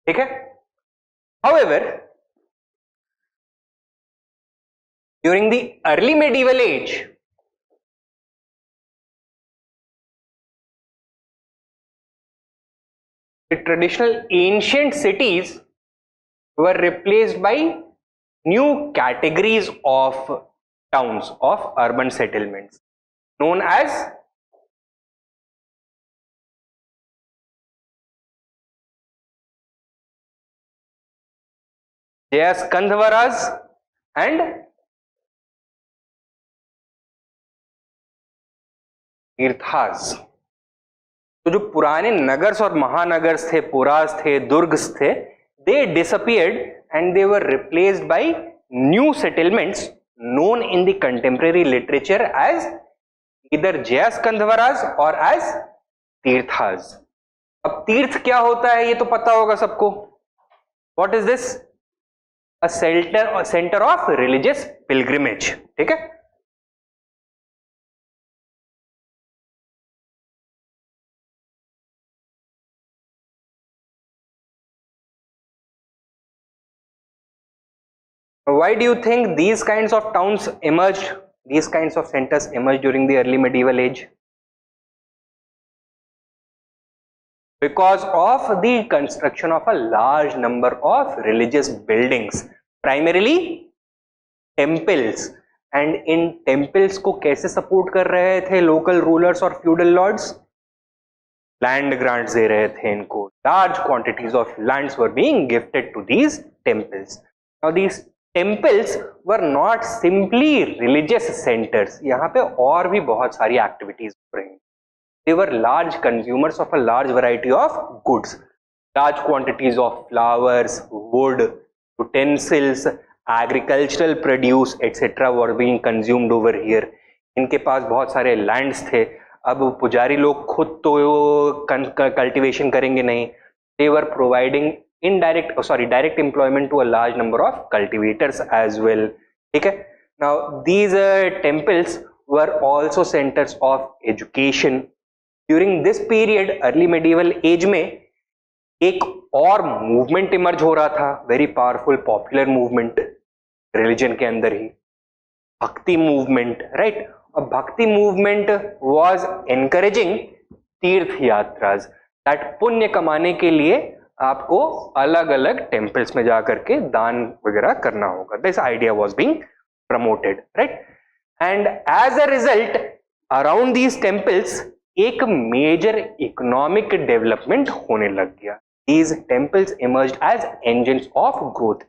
ठीक है? However, during the early medieval age, the traditional ancient cities were replaced by new categories of towns, of urban settlements, known as Jayaskandhavaras and तीर्थास. तो जो पुराने नगर्स और महानगर्स थे, पुरास थे, दुर्ग्स थे, they disappeared and they were replaced by new settlements known in the contemporary literature as either Jayaskandhavaras or as तीर्थास. अब तीर्थ क्या होता है ये तो पता होगा सबको. What is this? A center of religious pilgrimage. ठीक है? Why do you think these kinds of towns emerged, these kinds of centers emerged during the early medieval age? Because of the construction of a large number of religious buildings, primarily temples. And in temples को कैसे support कर रहे थे local rulers और feudal lords? Land grants दे रहे थे इनको. Large quantities of lands were being gifted to these temples. Now these temples were not simply religious centers. यहाँ पे और भी बहुत सारी activities हो रही हैं. They were large consumers of a large variety of goods. Large quantities of flowers, wood, utensils, agricultural produce, etc. were being consumed over here. इनके पास बहुत सारे lands थे. अब पुजारी लोग खुद तो कल्टिवेशन करेंगे नहीं. They were providing direct employment to a large number of cultivators as well. ठीक है? Now these temples were also centers of education. During this period, early medieval age में एक और movement emerge हो रहा था, very powerful popular movement, religion के अंदर ही, भक्ति movement, right? और भक्ति movement was encouraging तीर्थ यात्रास, that पुण्य कमाने के लिए आपको अलग अलग temples में जाकर के दान वगैरह करना होगा. This idea was being promoted, right? And as a result, around these temples एक मेजर इकोनॉमिक डेवलपमेंट होने लग गया. These temples emerged as engines of growth.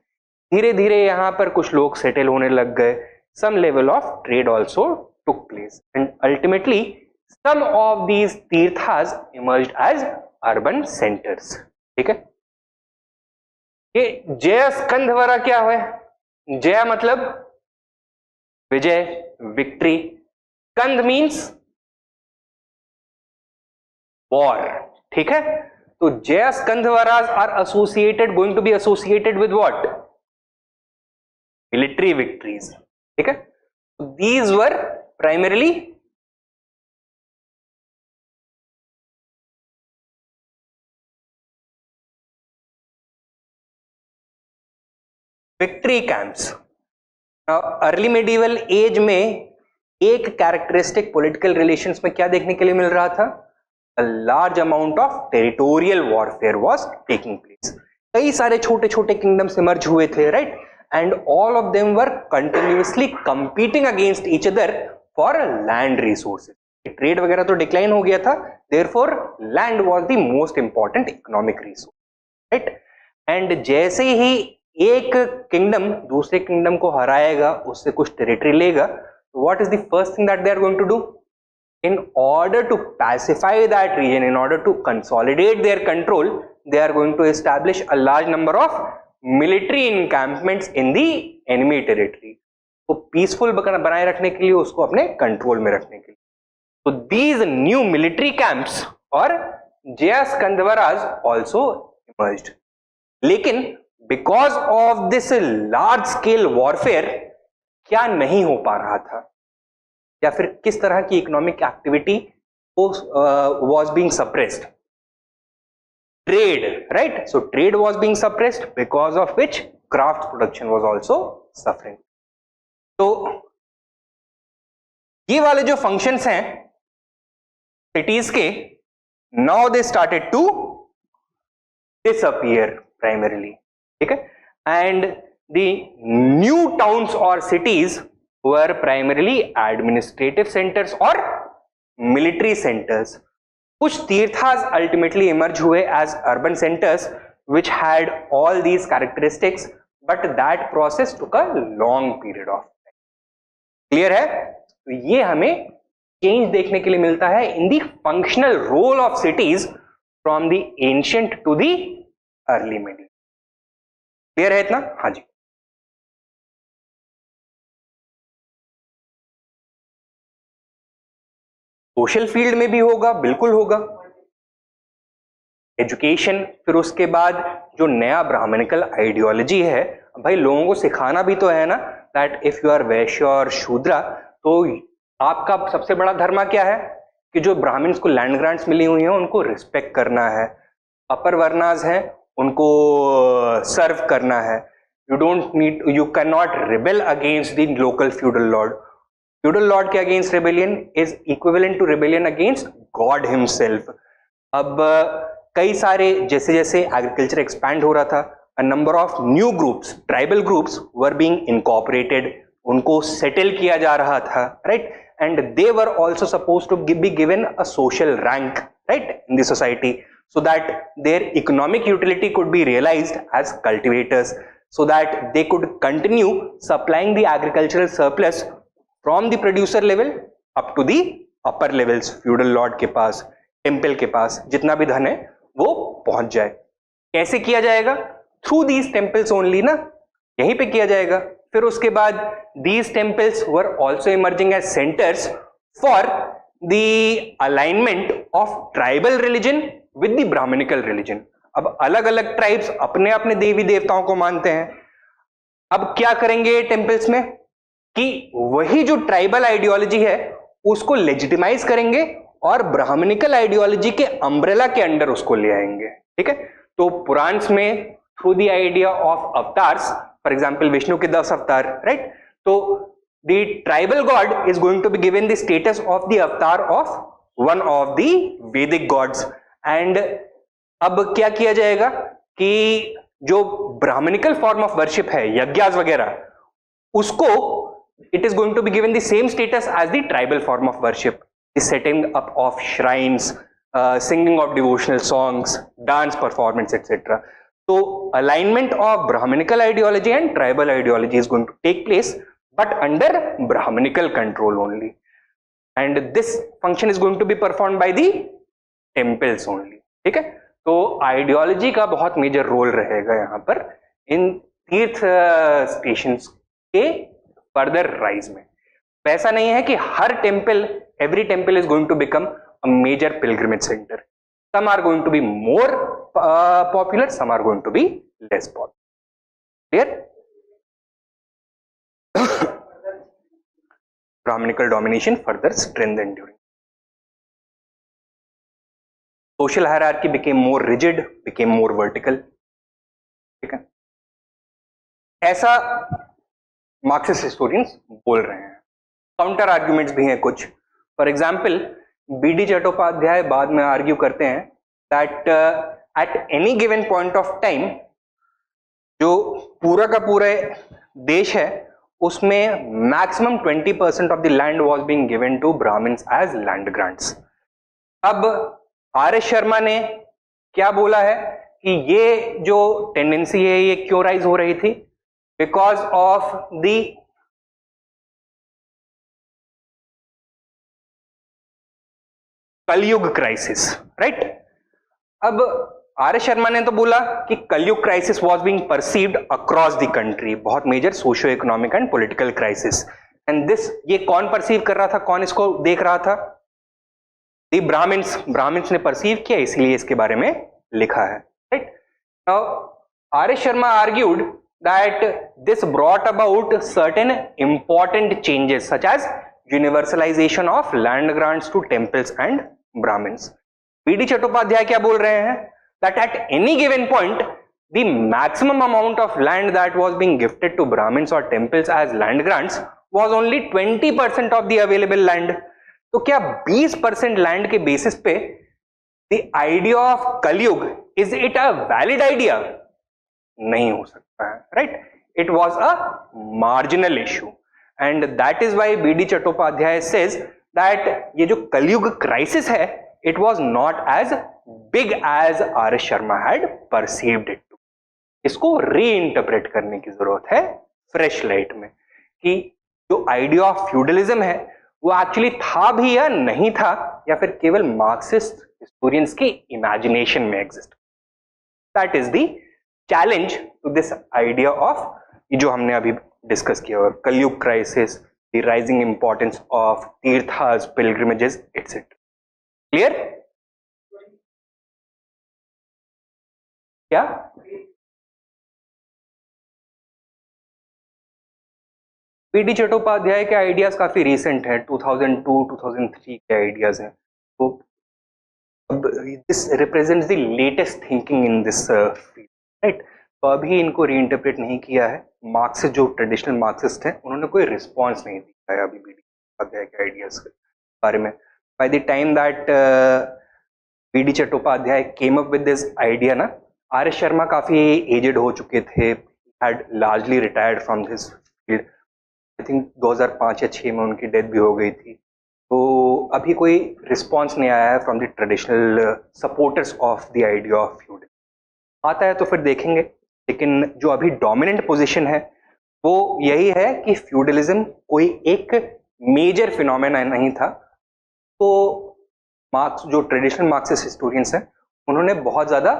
धीरे धीरे यहाँ पर कुछ लोग सेटल होने लग गए. Some level of trade also took place, and ultimately some of these तीर्थास emerged as urban centers. ठीक है? ये जय स्कंधवरा क्या है? जय मतलब विजय, विक्ट्री. स्कंध मीन्स war. ठीक है? तो जय स्कंधवरास are associated, going to be associated with what? military victories. ठीक है, these were primarily victory camps. Early medieval age में एक कैरेक्टरिस्टिक पॉलिटिकल रिलेशंस में क्या देखने के लिए मिल रहा था? A large amount of territorial warfare was taking place. कई सारे छोटे छोटे किंगडम्स इमर्ज हुए थे, right, and all of them were continuously competing against each other for land resources. Trade वगैरह तो डिक्लाइन हो गया था, therefore land was the most important economic resource, right. And जैसे ही एक किंगडम दूसरे किंगडम को हराएगा, उससे कुछ टेरिटरी लेगा, what is the first thing that they are going to do? In order to pacify that region, in order to consolidate their control, they are going to establish a large number of military encampments in the enemy territory. तो peaceful बनाए रखने के लिए, उसको अपने control में रखने के लिए. So these new military camps or Jayaskandawaras also emerged. लेकिन because of this large scale warfare क्या नहीं हो पा रहा था, या फिर किस तरह की economic activity was being suppressed? Trade, right. So trade was being suppressed, because of which craft production was also suffering. तो ये वाले जो फंक्शंस हैं सिटीज के, now they started to disappear primarily, ठीक है. एंड द न्यू टाउन्स और cities were primarily administrative centers or military centers. कुछ तीर्थास ultimately emerge हुए as urban centers which had all these characteristics, but that process took a long period of time. Clear है? तो ये हमें change देखने के लिए मिलता है in the functional role of cities from the ancient to the early medieval. Clear है इतना? हाँ जी. सोशल फील्ड में भी होगा, बिल्कुल होगा. एजुकेशन, फिर उसके बाद जो नया ब्राह्मणिकल आइडियोलॉजी है, भाई लोगों को सिखाना भी तो है ना, दैट इफ यू आर वैश्य और शूद्रा, तो आपका सबसे बड़ा धर्म क्या है कि जो ब्राह्मण्स को लैंड ग्रांट्स मिली हुई हैं उनको रिस्पेक्ट करना है, अपर वर्णास हैं उनको सर्व करना है. You don't need, you can not rebel against the local feudal Lord. Feudal lord के against rebellion is equivalent to rebellion against God himself. अब कई सारे, जैसे जैसे एग्रीकल्चर एक्सपैंड हो रहा था, a number of new groups, tribal groups were being incorporated, उनको सेटल किया जा रहा था, right, and they were also supposed to be given a social rank, right, in the society, so that their economic utility could be realized as cultivators, so that they could continue supplying the agricultural surplus from the producer level up to the upper levels, feudal lord के पास, temple के पास जितना भी धन है वो पहुंच जाए. कैसे किया जाएगा? थ्रू दीज टेम्पल्स ओनली ना, यहीं पे किया जाएगा. फिर उसके बाद these temples were also emerging as centres for the alignment of tribal religion with the Brahmanical religion. अब अलग अलग ट्राइब्स अपने अपने देवी देवताओं को मानते हैं. अब क्या करेंगे टेम्पल्स में कि वही जो ट्राइबल आइडियोलॉजी है उसको लेजिटिमाइज करेंगे और ब्राह्मणिकल आइडियोलॉजी के अम्ब्रेला के अंडर उसको ले आएंगे, ठीक है. तो पुराण्स में through the idea of avatars, for example Vishnu के 10 अवतार, राइट, तो the tribal god is going to be given the status of the avatar of one of the Vedic gods. And अब क्या किया जाएगा कि जो ब्राह्मणिकल फॉर्म ऑफ वर्शिप है, यज्ञास वगैरह, उसको it is going to be given the same status as the tribal form of worship, the setting up of shrines, singing of devotional songs, dance performance, etc. So alignment of Brahminical ideology and tribal ideology is going to take place, but under Brahminical control only, and this function is going to be performed by the temples only, ठीक है. तो ideology का बहुत major role रहेगा यहाँ पर इन तीर्थ stations के फर्दर राइज में. ऐसा नहीं है कि हर temple, every temple is going to become a major pilgrimage centre. Some are going to be more popular, some are going to be less popular. Clear? Brahminical domination further strengthened during. Social hierarchy became more rigid, became more vertical. ठीक है, ऐसा Marxist historians बोल रहे हैं. Counter arguments भी हैं कुछ. For example, BD Chattopadhyay बाद में आर्ग्यू करते हैं that at any given point of time जो पूरा का पूरा देश है उसमें maximum 20% of the land was being given to Brahmans as land grants. अब आर एस शर्मा ने क्या बोला है कि ये जो टेंडेंसी है ये क्यों राइज हो रही थी? Because of the Kalyug crisis, right? अब आर एस शर्मा ने तो बोला कि Kalyug crisis was being perceived across the country, बहुत major socio economic and political crisis. And this, ये कौन परसीव कर रहा था, कौन इसको देख रहा था? द ब्राह्मण्स ने परसीव किया, इसलिए इसके बारे में लिखा है, right? Now R S Sharma argued that this brought about certain important changes such as universalization of land grants to temples and Brahmans. BD Chattopadhyaya क्या बोल रहे हैं? That at any given point, the maximum amount of land that was being gifted to Brahmins or temples as land grants was only 20% of the available land. तो क्या 20% land के basis पे the idea of Kalyug, is it a valid idea? नहीं हो सकता है, right? It was a marginal issue, and that is why BD Chattopadhyay says that ये जो कलयुग crisis है, it was not as big as are S Sharma had perceived it to. इसको reinterpret करने की जरूरत है फ्रेश लाइट में कि जो आइडिया ऑफ फ्यूडलिज्म है वो एक्चुअली था भी या नहीं था, या फिर केवल मार्क्सिस्ट हिस्टोरियंस की इमेजिनेशन में exist. That is the challenge to this idea of जो हमने अभी डिस्कस किया हुआ, Kalyug crisis, the rising importance of तीर्थास, पिलग्रिमेजेस एटसेट्रा. क्लियर? क्या बीडी चट्टोपाध्याय के आइडियाज काफी रीसेंट है, 2002-2003 के आइडियाज हैं. तो अब this represents the latest thinking in this field, right? तो अभी इनको रीइंटरप्रेट नहीं किया है. मार्क्सिस्ट जो ट्रेडिशनल मार्क्सिस्ट हैं उन्होंने कोई रिस्पॉन्स नहीं दिया है अभी बीडी चट्टोपाध्याय के आइडियाज के बारे में. By the time that BD Chattopadhyaya came up with this idea ना, आर एस शर्मा काफी एजेड हो चुके थे, had largely retired from this field. I think 2005 या 6 में उनकी डेथ भी हो गई थी. तो अभी कोई रिस्पॉन्स नहीं आया है from the traditional supporters of the idea of feudal. आता है तो फिर देखेंगे, लेकिन जो अभी डोमिनेंट पोजीशन है वो यही है कि फ्यूडलिज्म कोई एक मेजर फिनोमेना नहीं था. तो मार्क्स, जो ट्रेडिशनल मार्क्सिस्ट हिस्टोरियंस हैं, उन्होंने बहुत ज्यादा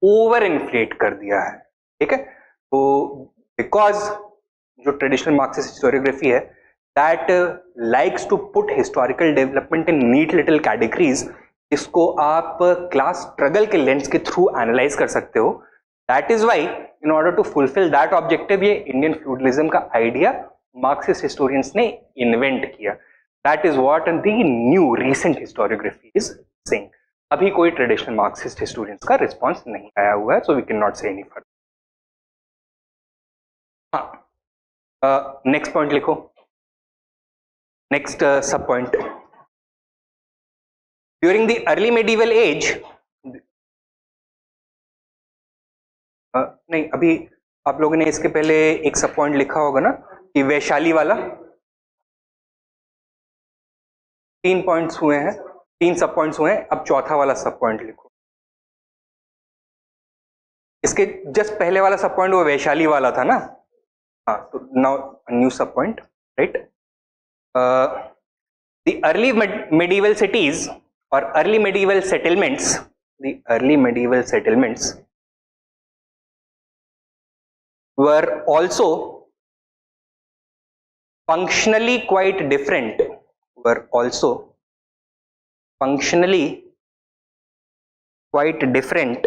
ओवर इन्फ्लेट कर दिया है. ठीक है, तो बिकॉज जो ट्रेडिशनल मार्क्सिस्ट हिस्टोरियोग्राफी है that likes to put historical development in neat little categories, इसको आप क्लास स्ट्रगल के लेंस के थ्रू एनालाइज कर सकते हो. That is why in order to fulfil that objective ये इंडियन फ्यूडलिज्म का आइडिया मार्क्सिस्ट हिस्टोरियंस ने इन्वेंट किया. That is what the new recent historiography is saying. अभी कोई ट्रेडिशनल मार्क्सिस्ट हिस्टोरियंस का रिस्पॉन्स नहीं आया हुआ है, so we can not say any further. हाँ, नेक्स्ट पॉइंट लिखो. Next sub point, during the early medieval age, नहीं अभी आप लोगों ने इसके पहले एक सब पॉइंट लिखा होगा ना कि वैशाली वाला. 3 पॉइंट्स हुए हैं, 3 सब पॉइंट्स हुए हैं. अब चौथा वाला सब पॉइंट लिखो. इसके जस्ट पहले वाला सब पॉइंट वो वैशाली वाला था ना. हाँ, तो नाउ न्यू सब point, right? The early medieval cities or early medieval settlements, the early medieval settlements were also functionally quite different, were also functionally quite different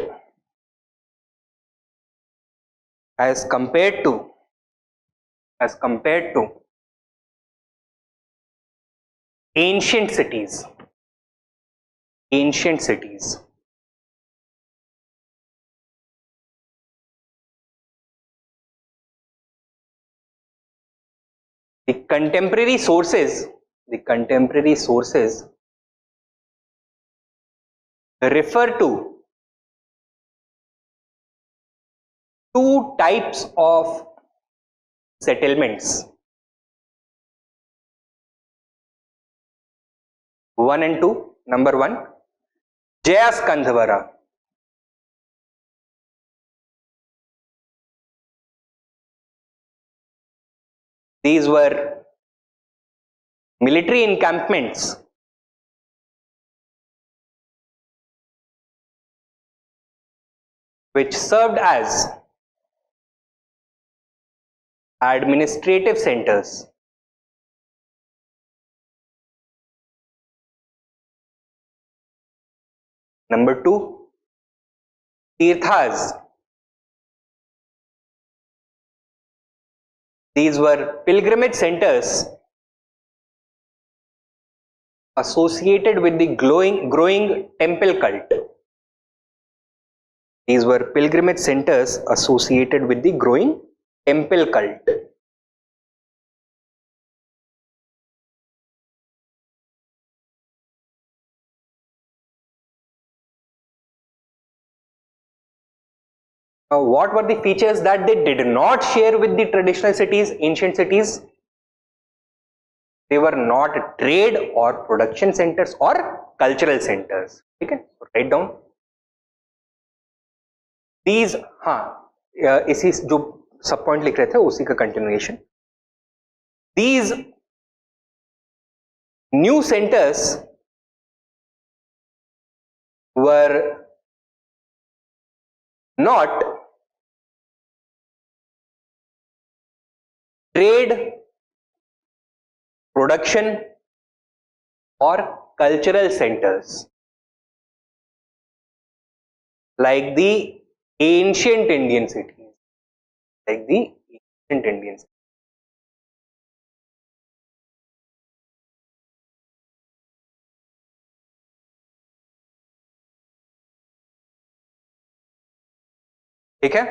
as compared to as compared to ancient cities. Ancient cities. The contemporary sources refer to two types of settlements. 1 and 2. Number 1, Jayaskandhavara. These were military encampments which served as administrative centers. Number 2, Tirthas. These were pilgrimage centers associated with the growing temple cult. These were pilgrimage centers associated with the growing temple cult. Now, what were the features that they did not share with the traditional cities, ancient cities? They were not trade or production centers or cultural centers. Okay, so write down. These, इसी जो सब point लिख रहे थे उसी का continuation. These new centers were not trade, production or cultural centers like the ancient Indian cities, ठीक है.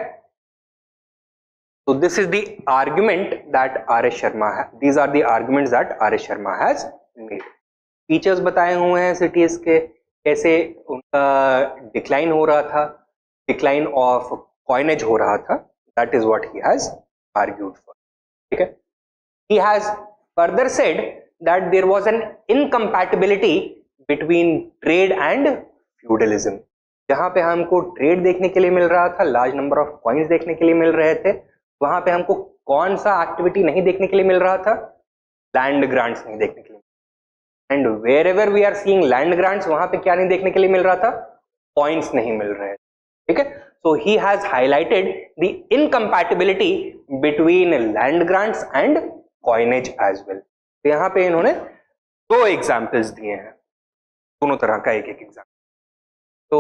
So this is the argument that R.S. Sharma, these are the arguments that R.S. Sharma has made. Features बताए हुए हैं cities के, कैसे उनका decline हो रहा था, decline of coinage हो रहा था. That is what he has argued for. ठीक है. He has further said that there was an incompatibility between trade and feudalism. जहां पे हमको ट्रेड देखने के लिए मिल रहा था, लार्ज नंबर ऑफ कॉइन्स देखने के लिए मिल रहे थे, वहां पे हमको कौन सा एक्टिविटी नहीं देखने के लिए मिल रहा था? लैंड ग्रांट्स नहीं देखने के लिए. And wherever we are seeing land grants, वहां पे क्या नहीं देखने के लिए मिल रहा था? कॉइन्स नहीं मिल रहे. ठीक है. So he has highlighted the incompatibility between land grants and coinage as well. तो यहां पे इन्होंने दो एग्जाम्पल्स दिए हैं, दोनों तरह का एक एग्जाम्पल. तो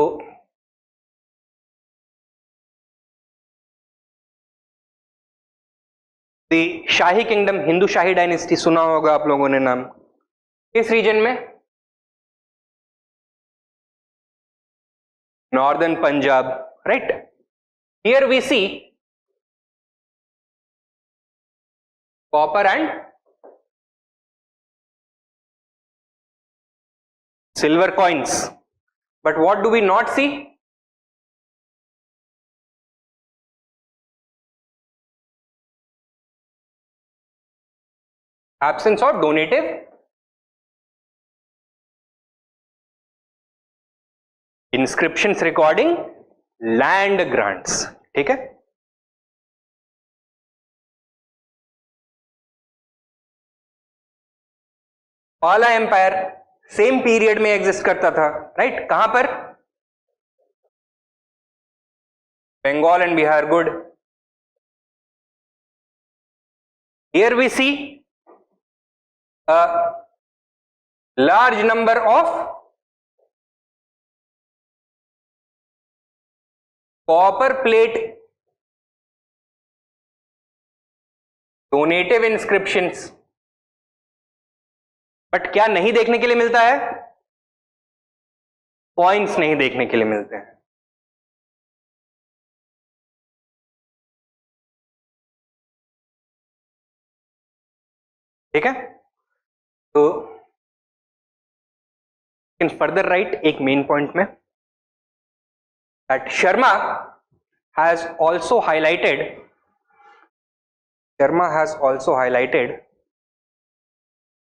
शाही किंगडम, हिंदू शाही डायनेस्टी सुना होगा आप लोगों ने नाम. किस रीजन में? Northern Punjab, right. Here we see copper and silver coins, but what do we not see? Absence of donative inscriptions recording land grants. ठीक है. पाला एम्पायर सेम पीरियड में एग्जिस्ट करता था, राइट. कहां पर? Bengal and Bihar. Good. Here we see a large number of copper plate donative inscriptions, but क्या नहीं देखने के लिए मिलता है? कॉइन्स नहीं देखने के लिए मिलते हैं। ठीक है, तो इन फर्दर राइट एक मेन पॉइंट में that Sharma has also highlighted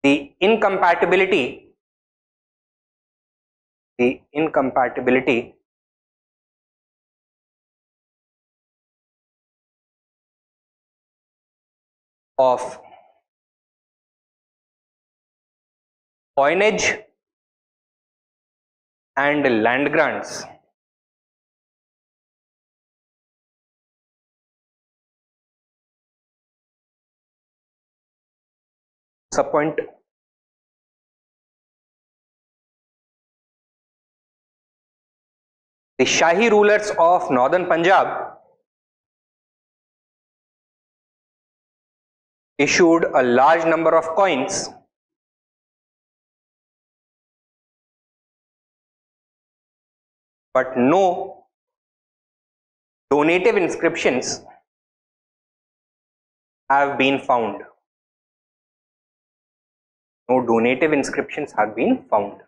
the incompatibility of coinage and land grants sub point. The Shahi rulers of northern Punjab issued a large number of coins but no donative inscriptions have been found. No donative inscriptions have been found.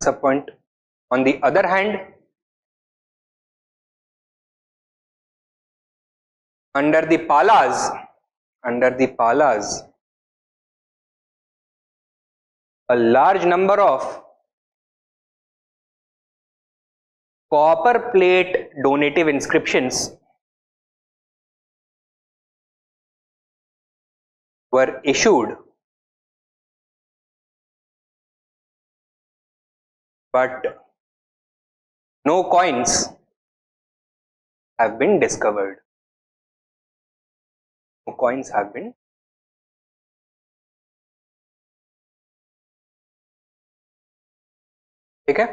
Sub point. On the other hand, under the Palas, a large number of copper plate donative inscriptions were issued, but no coins have been discovered. No coins have been. ठीक है,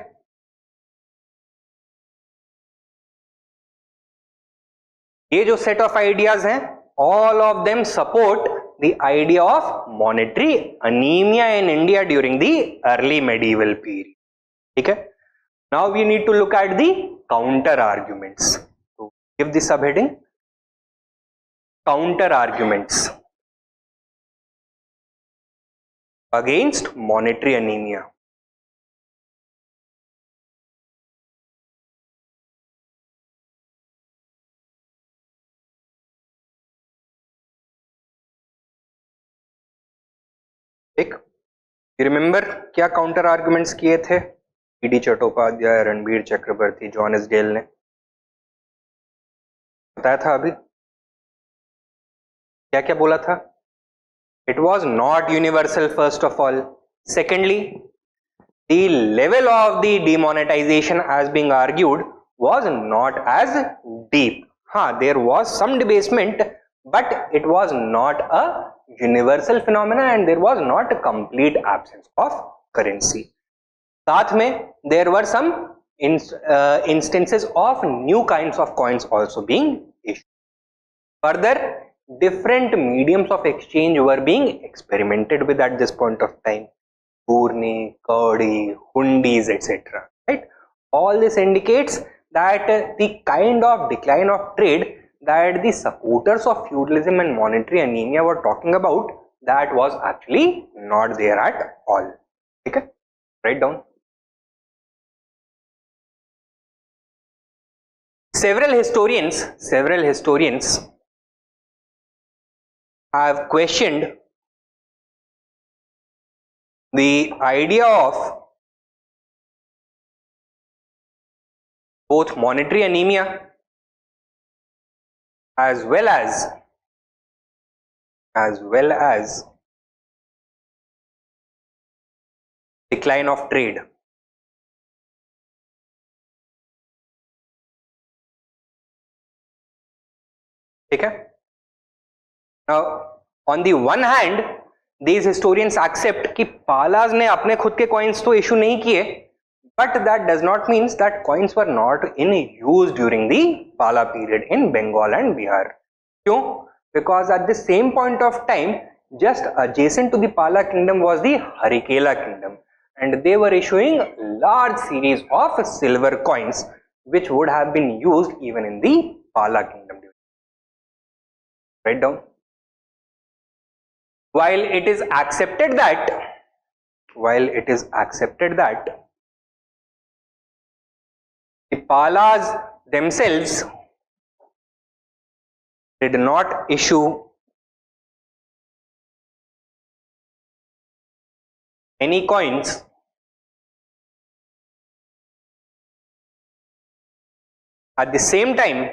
ये जो set of ideas हैं, all of them support the idea of monetary anemia in India during the early medieval period. ठीक है, now we need to look at the counter arguments. So give the subheading counter arguments against monetary anemia. एक remember क्या counter arguments किए थे ED Chattopadhyay, Ranbir चक्रवर्ती, John S del ने बताया था अभी, क्या क्या बोला था? It was not universal first of all. Secondly, the level of the demonetization as being argued was not as deep. There was some debasement, but it was not a universal phenomena and there was not a complete absence of currency. साथ में there were some instances of new kinds of coins also being issued. Further, different mediums of exchange were being experimented with at this point of time. Purni, Kaudi, Hundis, etc. Right? All this indicates that the kind of decline of trade that the supporters of feudalism and monetary anemia were talking about, that was actually not there at all. Okay? Write down. Several historians have questioned the idea of both monetary anemia as well as decline of trade. ठीक है? Now, on the one hand, these historians accept कि पालाज ने अपने खुद के coins तो issue नहीं किए, but that does not mean that coins were not in use during the Pala period in Bengal and Bihar. क्यों? Because at the same point of time, just adjacent to the Pala kingdom was the Harikela kingdom, and they were issuing large series of silver coins which would have been used even in the Pala kingdom. Write down. While it is accepted that the Palas themselves did not issue any coins, at the same time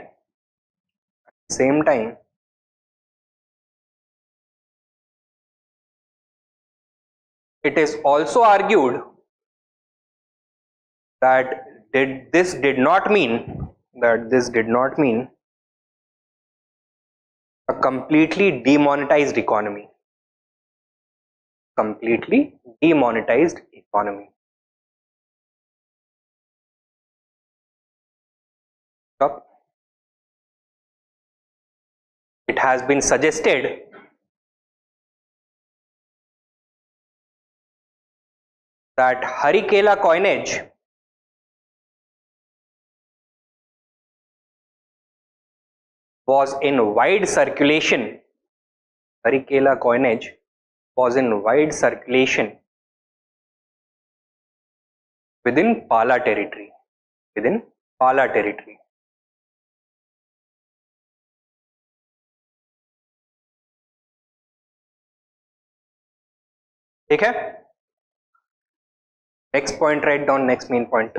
it is also argued that this did not mean a completely demonetized economy. Stop. It has been suggested that Harikela coinage was in wide circulation. Harikela coinage was in wide circulation within Pala territory. ठीक है? Next point, write down next main point.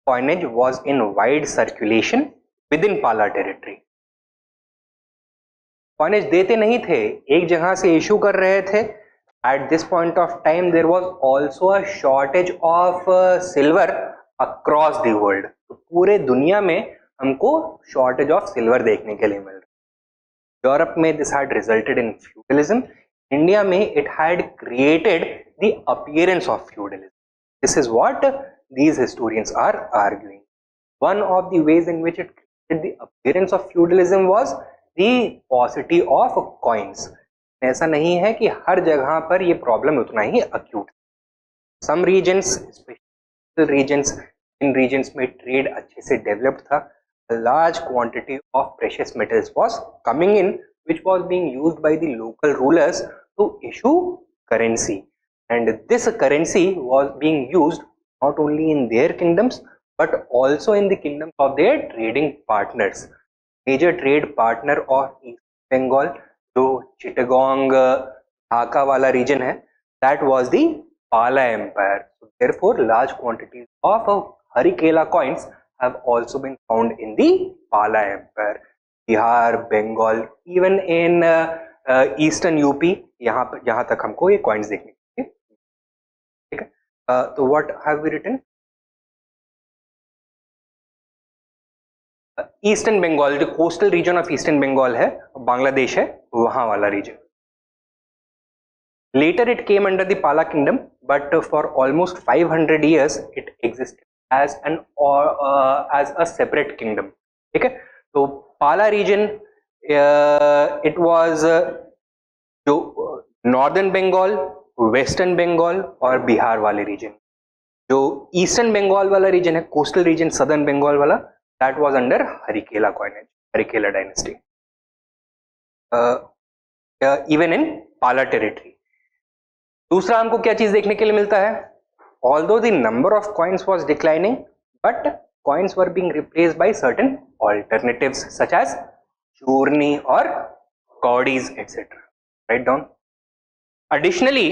Coinage was in wide circulation within Pala territory. Coinage देते नहीं थे, एक जगह से issue कर रहे थे. At this point of time there was also a shortage of silver across the world. तो पूरे दुनिया में हमको shortage of silver देखने के लिए मिल रहा है. यूरोप में this had resulted in feudalism. India में it had created the appearance of feudalism. This is what these historians are arguing. One of the ways in which it created the appearance of feudalism was the paucity of coins. ऐसा नहीं है कि हर जगह पर ये problem उतना ही acute. Some regions, special regions, इन regions में trade अच्छे से developed था. A large quantity of precious metals was coming in, which was being used by the local rulers to issue currency, and this currency was being used not only in their kingdoms but also in the kingdoms of their trading partners. Major trade partner of East Bengal, जो चिटगोंग ढाका वाला region है, that was the Pala Empire. So therefore large quantities of Harikela coins have also been found in the Pala Empire. Bihar, Bengal, even in eastern UP, यहाँ तक हमको ये coins देखने को मिले. ठीक है? तो what have we written? Eastern Bengal, जो coastal region of eastern Bengal है, बांग्लादेश है, वहां वाला region. Later it came under the Pala kingdom, but for almost 500 years it existed as a separate kingdom. ठीक है? तो पाला रीजन इट वाज जो नॉर्दर्न बंगाल, वेस्टर्न बंगाल और बिहार वाले रीजन. जो ईस्टर्न बंगाल वाला रीजन है, कोस्टल रीजन सदर्न बंगाल वाला, that was under Harikela coinage, Harikela dynasty, even in Pala territory. दूसरा हमको क्या चीज देखने के लिए मिलता है? Although the number of coins was declining, but coins were being replaced by certain alternatives such as churni or cowdies, etc. Write down. Additionally,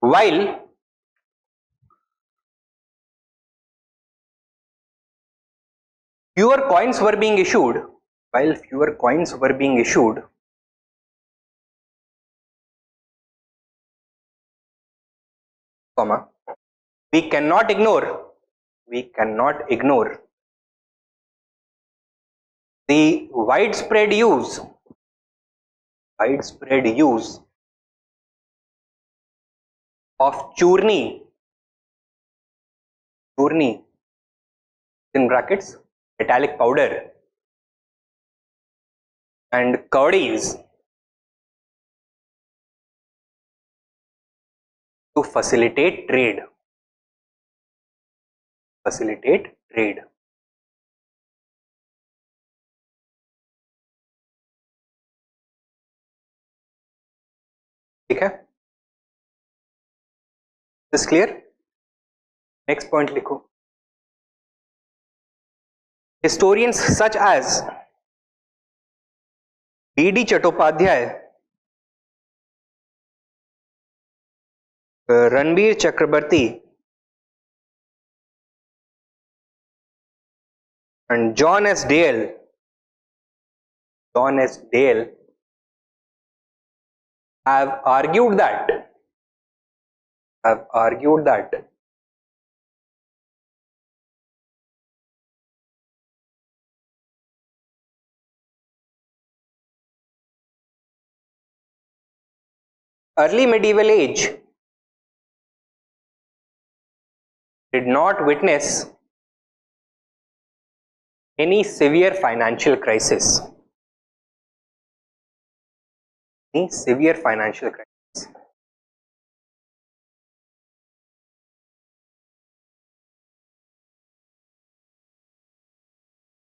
while fewer coins were being issued, we cannot ignore we cannot ignore the widespread use of churni in brackets metallic powder and cawdies to facilitate trade. ठीक है, this clear? Next point लिखो. Historians such as B.D. Chattopadhyay, Ranbir Chakraborty and John S. Dale have argued that early medieval age did not witness any severe financial crisis. Full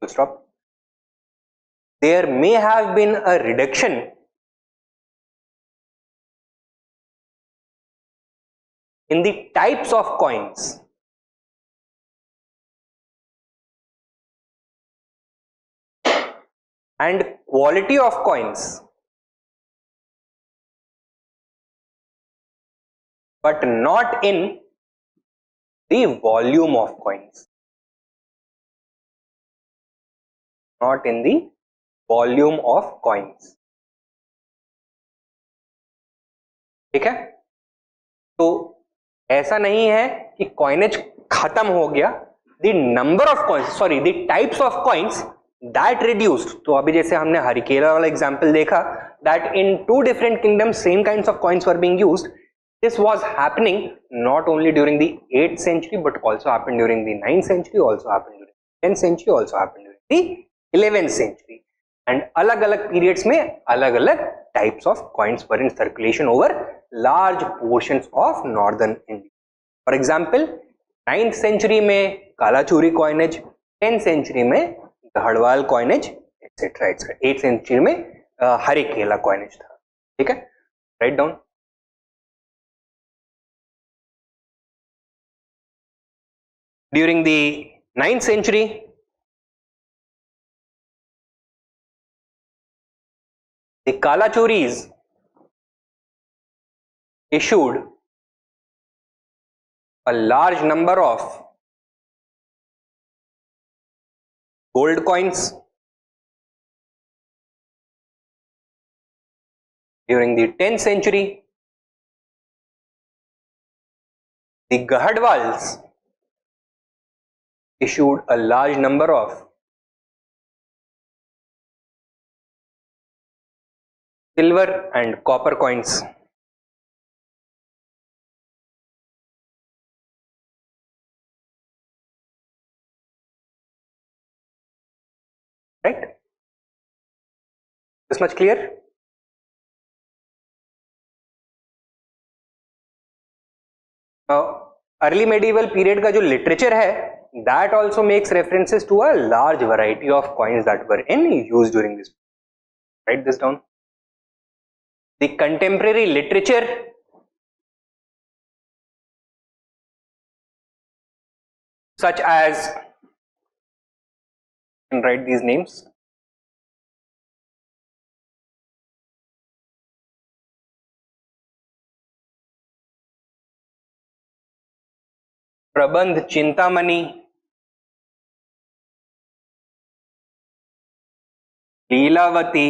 stop. There may have been a reduction in the types of coins and quality of coins, but not in the volume of coins. ठीक है, तो ऐसा नहीं है कि coinage खत्म हो गया, the number of coins, sorry the types of coins that reduced. तो अभी जैसे हमने हरिकेरा वाला एग्जांपल देखा, that in two different kingdoms same kinds of coins were being used. This was happening not only during the 8th century but also happened during the 9th century, also happened during the 10th century, also happened during the 11th century. And अलग-अलग periods में अलग-अलग types of coins were in circulation over large portions of northern India. For example, 9th century में Kalachuri coinage, 10th century में Garhwal coinage, etc. 8th century में हरिकेला coinage था. ठीक है, write down. During the 9th century, the Kalachuris issued a large number of gold coins. During the 10th century, the Gahadwals issued a large number of silver and copper coins. Right? This much clear? Now, early medieval period का जो literature है, that also makes references to a large variety of coins that were in use during this. Write this down. The contemporary literature such as, and write these names, प्रबंध चिंतामणि, लीलावती,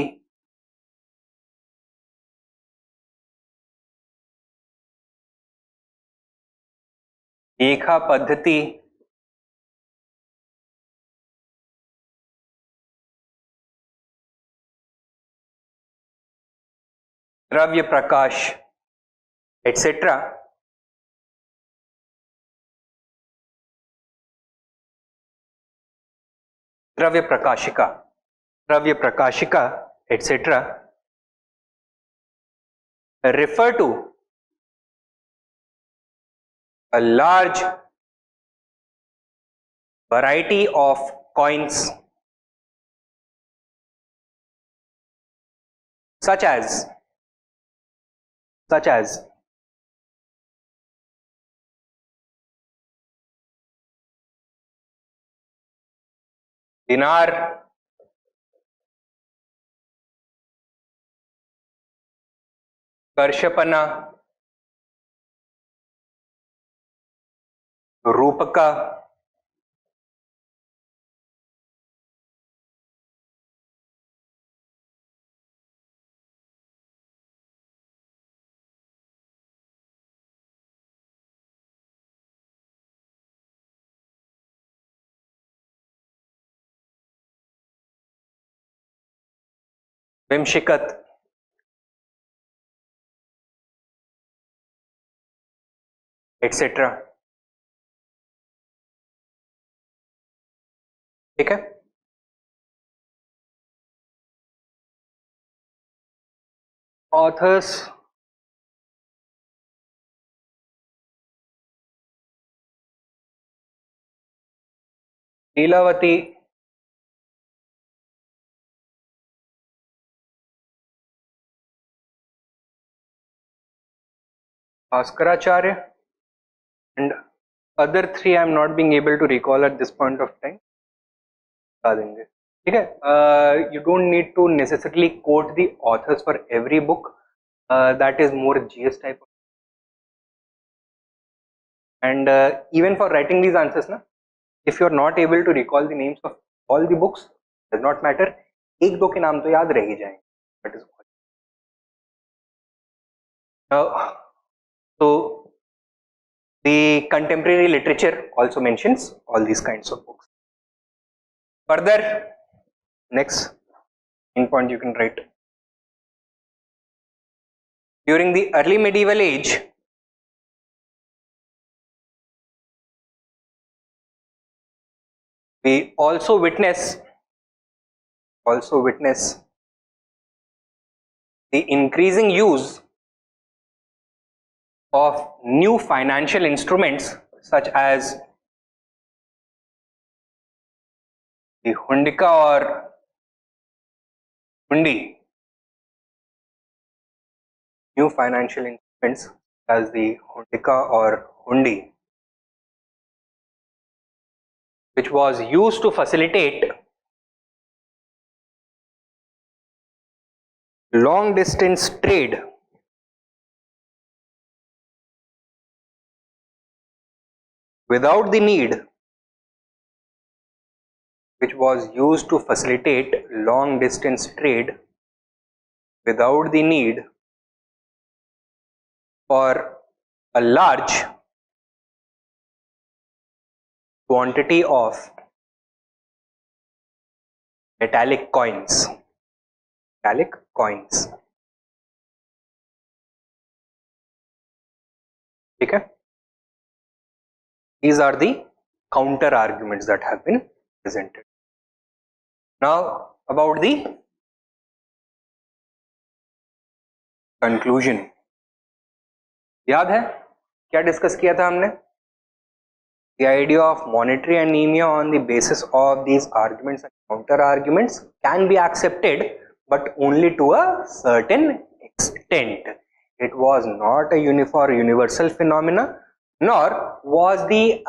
लेखा पद्धति, द्रव्य प्रकाश etc. द्रव्य प्रकाशिका etc. refer to a large variety of coins such as dinar, कर्षपना, रूपका, विमशिकत etc. ठीक है। Authors Lilavati, Bhaskaracharya and other three I am not being able to recall at this point of time. बता देंगे, ठीक है। You don't need to necessarily quote the authors for every book. That is more GS type. And even for writing these answers, na, if you are not able to recall the names of all the books, does not matter. एक दो के नाम तो याद रह ही जाएंगे. That is all. So the contemporary literature also mentions all these kinds of books. Further, next in point you can write. During the early medieval age, we also witness the increasing use of new financial instruments such as the hundika or hundi. New financial instruments as the hundika or hundi, which was used to facilitate long distance trade without the need for a large quantity of metallic coins. ठीक है? These are the counter arguments that have been presented. Now about the conclusion. याद है क्या discuss किया था हमने? The idea of monetary anemia on the basis of these arguments and counter arguments can be accepted, but only to a certain extent. It was not a universal phenomena, nor was the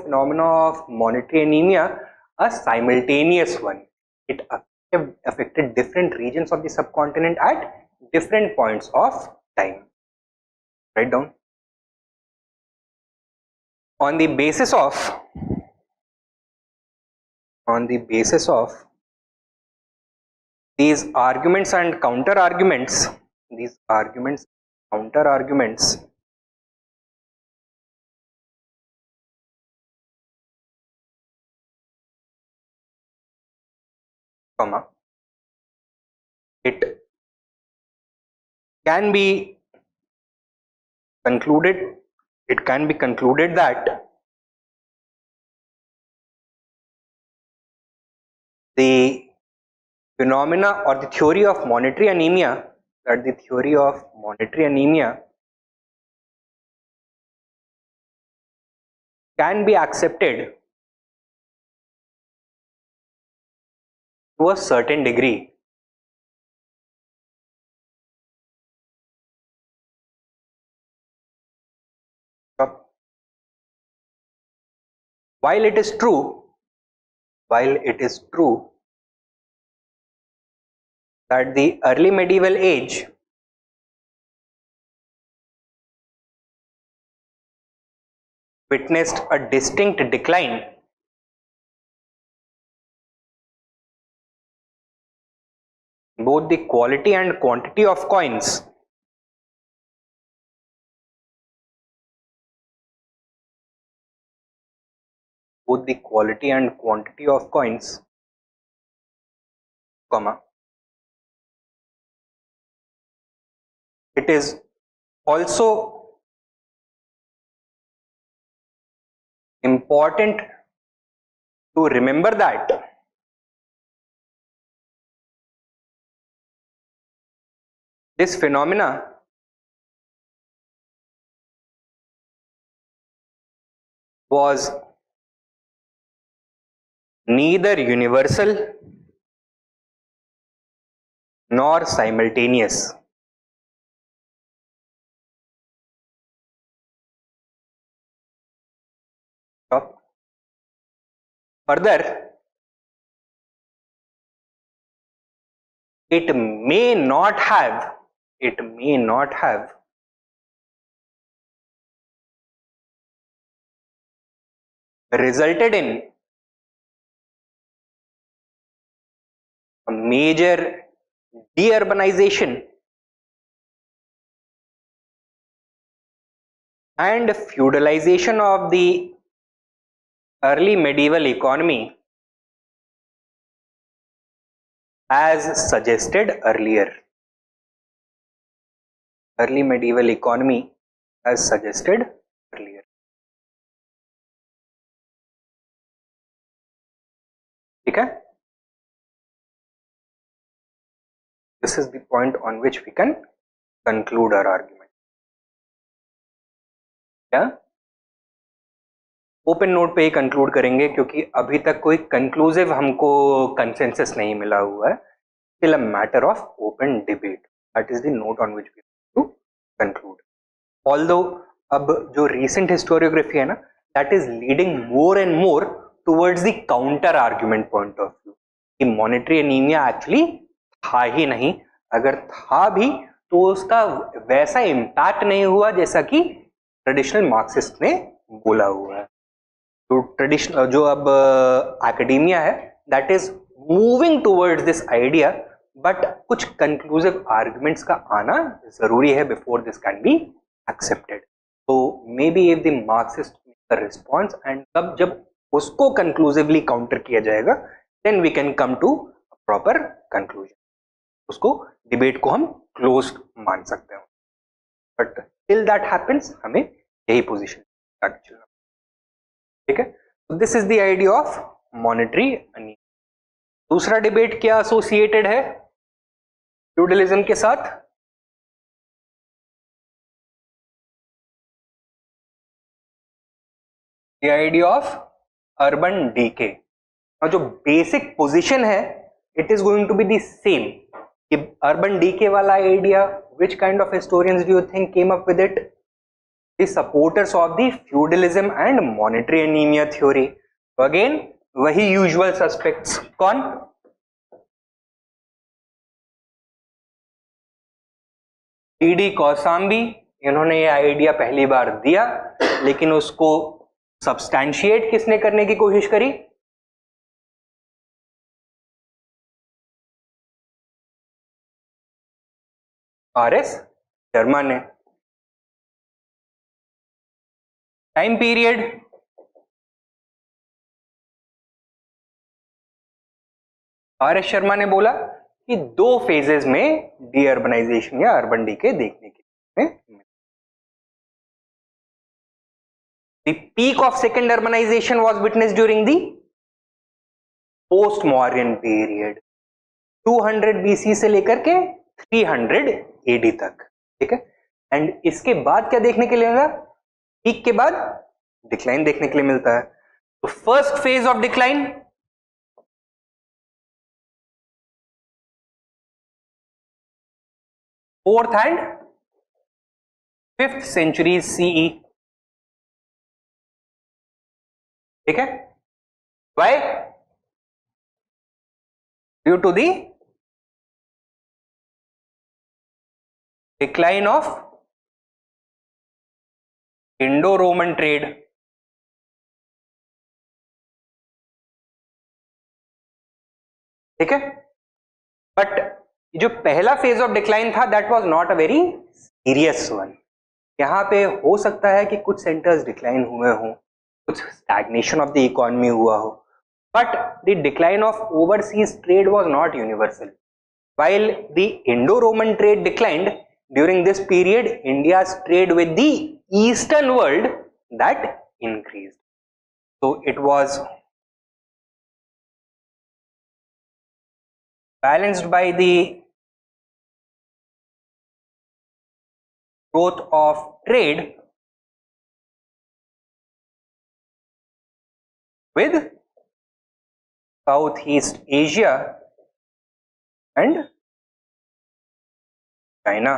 phenomena of monetary anemia a simultaneous one. It affected different regions of the subcontinent at different points of time. Write down. On the basis of these arguments and counter arguments, it can be concluded, it can be concluded that the phenomena or the theory of monetary anemia, that the theory of monetary anemia can be accepted to a certain degree. While it is true that the early medieval age witnessed a distinct decline in both the quality and quantity of coins, comma, it is also important to remember that this phenomena was neither universal nor simultaneous. Further, it may not have resulted in a major deurbanization and feudalization of the early medieval economy as suggested earlier. Early medieval economy as suggested earlier. Okay? This is the point on which we can conclude our argument. क्या open note पे ही conclude करेंगे क्योंकि अभी तक कोई conclusive हमको consensus नहीं मिला हुआ है. Still a matter of open debate. That is the note on which we have to conclude. Although अब जो recent historiography है ना, that is leading more and more towards the counter argument point of view कि monetary anemia actually था ही नहीं, अगर था भी तो उसका वैसा इम्पैक्ट नहीं हुआ जैसा कि ट्रेडिशनल मार्क्सिस्ट ने बोला हुआ है. तो ट्रेडिशनल जो अब एकेडेमिया है that is moving towards this idea, but कुछ कंक्लूसिव आर्गुमेंट्स का आना जरूरी है before this can be accepted. तो maybe if the Marxist response and तब जब उसको कंक्लूसिवली काउंटर किया जाएगा then we can come to proper conclusion. उसको डिबेट को हम क्लोज मान सकते हैं, बट टिल दैट हैपेंस हमें यही पोजीशन चलना. ठीक है, तो this is the idea of monetary anaemia. दूसरा डिबेट क्या एसोसिएटेड है फ्यूडलिज्म के साथ? The idea of urban decay. और जो बेसिक पोजीशन है it is going to be the same. Urban decay वाला idea, which kind of historians do you think came up with it? The supporters of the feudalism and monetary anemia theory. So again वही usual suspects. कौन? D Kaushambi. इन्होंने ये idea पहली बार दिया लेकिन उसको substantiate किसने करने की कोशिश करी? आर.एस. शर्मा ने. Time period RS. शर्मा ने बोला कि दो फेजेस में डी अर्बनाइजेशन या अर्बन डीके देखने के लिए। The peak of second urbanization was witnessed during the post-Mauryan period, 200 BC से लेकर के 300 AD तक, ठीक है। एंड इसके बाद क्या देखने के लिए मिला? पीक के बाद डिक्लाइन देखने के लिए मिलता है। तो first phase of decline fourth and fifth century CE, ठीक है। Why? Due to the decline of Indo Roman trade, ठीक है। बट जो पहला फेज ऑफ डिक्लाइन था that was not a very serious one. यहां पे हो सकता है कि कुछ सेंटर्स डिक्लाइन हुए हों, कुछ स्टैग्नेशन ऑफ द इकोनॉमी हुआ हो, but the decline of overseas trade was not universal. While the Indo-Roman trade declined during this period, India's trade with the Eastern world that increased. So it was balanced by the growth of trade with Southeast Asia and China.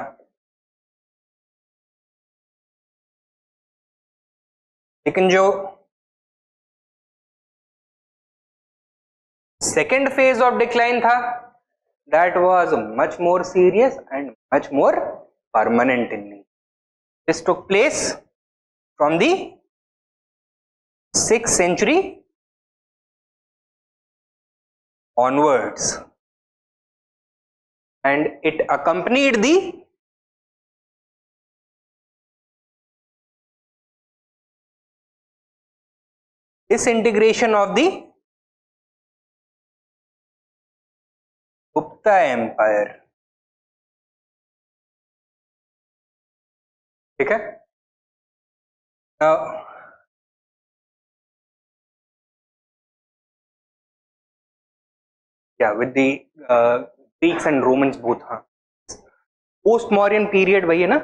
लेकिन जो second phase of decline था that was much more serious and much more permanent in nature. This took place from the 6th century onwards, and it accompanied the disintegration of the Gupta Empire. ठीक है. Now yeah, with the Greeks and Romans both. हाँ, post-Mauryan period वही है ना.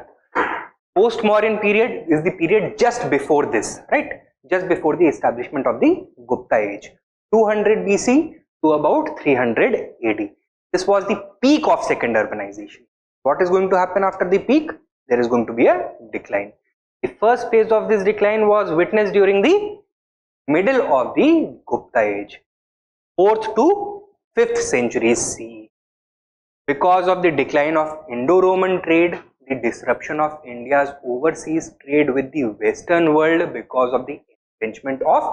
Post-Mauryan period is the period just before this, right? Just before the establishment of the Gupta age, 200 BC to about 300 AD. This was the peak of second urbanization. What is going to happen after the peak? There is going to be a decline. The first phase of this decline was witnessed during the middle of the Gupta age, 4th to 5th centuries CE. Because of the decline of Indo-Roman trade, the disruption of India's overseas trade with the Western world because of the entrenchment of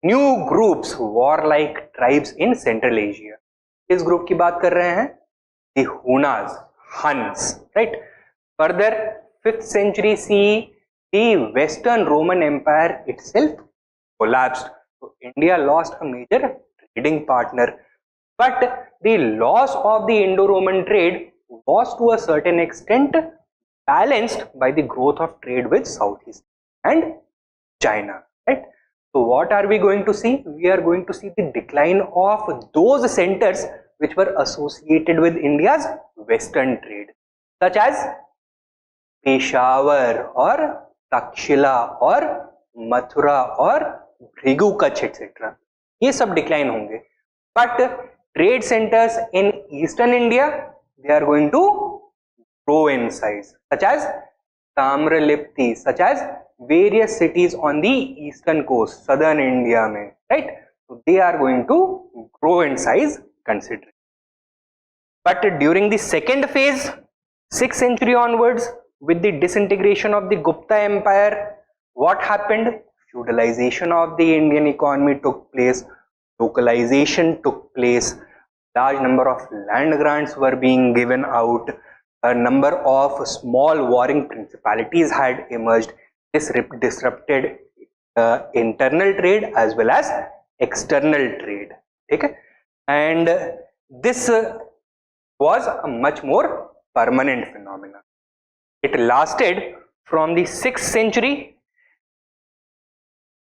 new groups, warlike tribes in Central Asia. किस group की बात कर रहे हैं? The Hunas, Huns, right? Further, 5th century CE, the Western Roman Empire itself collapsed. So India lost a major trading partner. But the loss of the Indo-Roman trade was to a certain extent balanced by the growth of trade with Southeast and China, right? So what are we going to see? We are going to see the decline of those centers which were associated with India's Western trade, such as Peshawar or Takshila or Mathura or Bhrigu Kutch, etc. ये सब decline होंगे. But trade centers in eastern India, they are going to grow in size, such as Tamralipti, such as various cities on the eastern coast, southern India mein, right? So they are going to grow in size considerably. But during the second phase, 6th century onwards, with the disintegration of the Gupta Empire, what happened? Feudalization of the Indian economy took place, localization took place, large number of land grants were being given out, a number of small warring principalities had emerged. This disrupted internal trade as well as external trade. Okay? And this was a much more permanent phenomenon. It lasted from the 6th century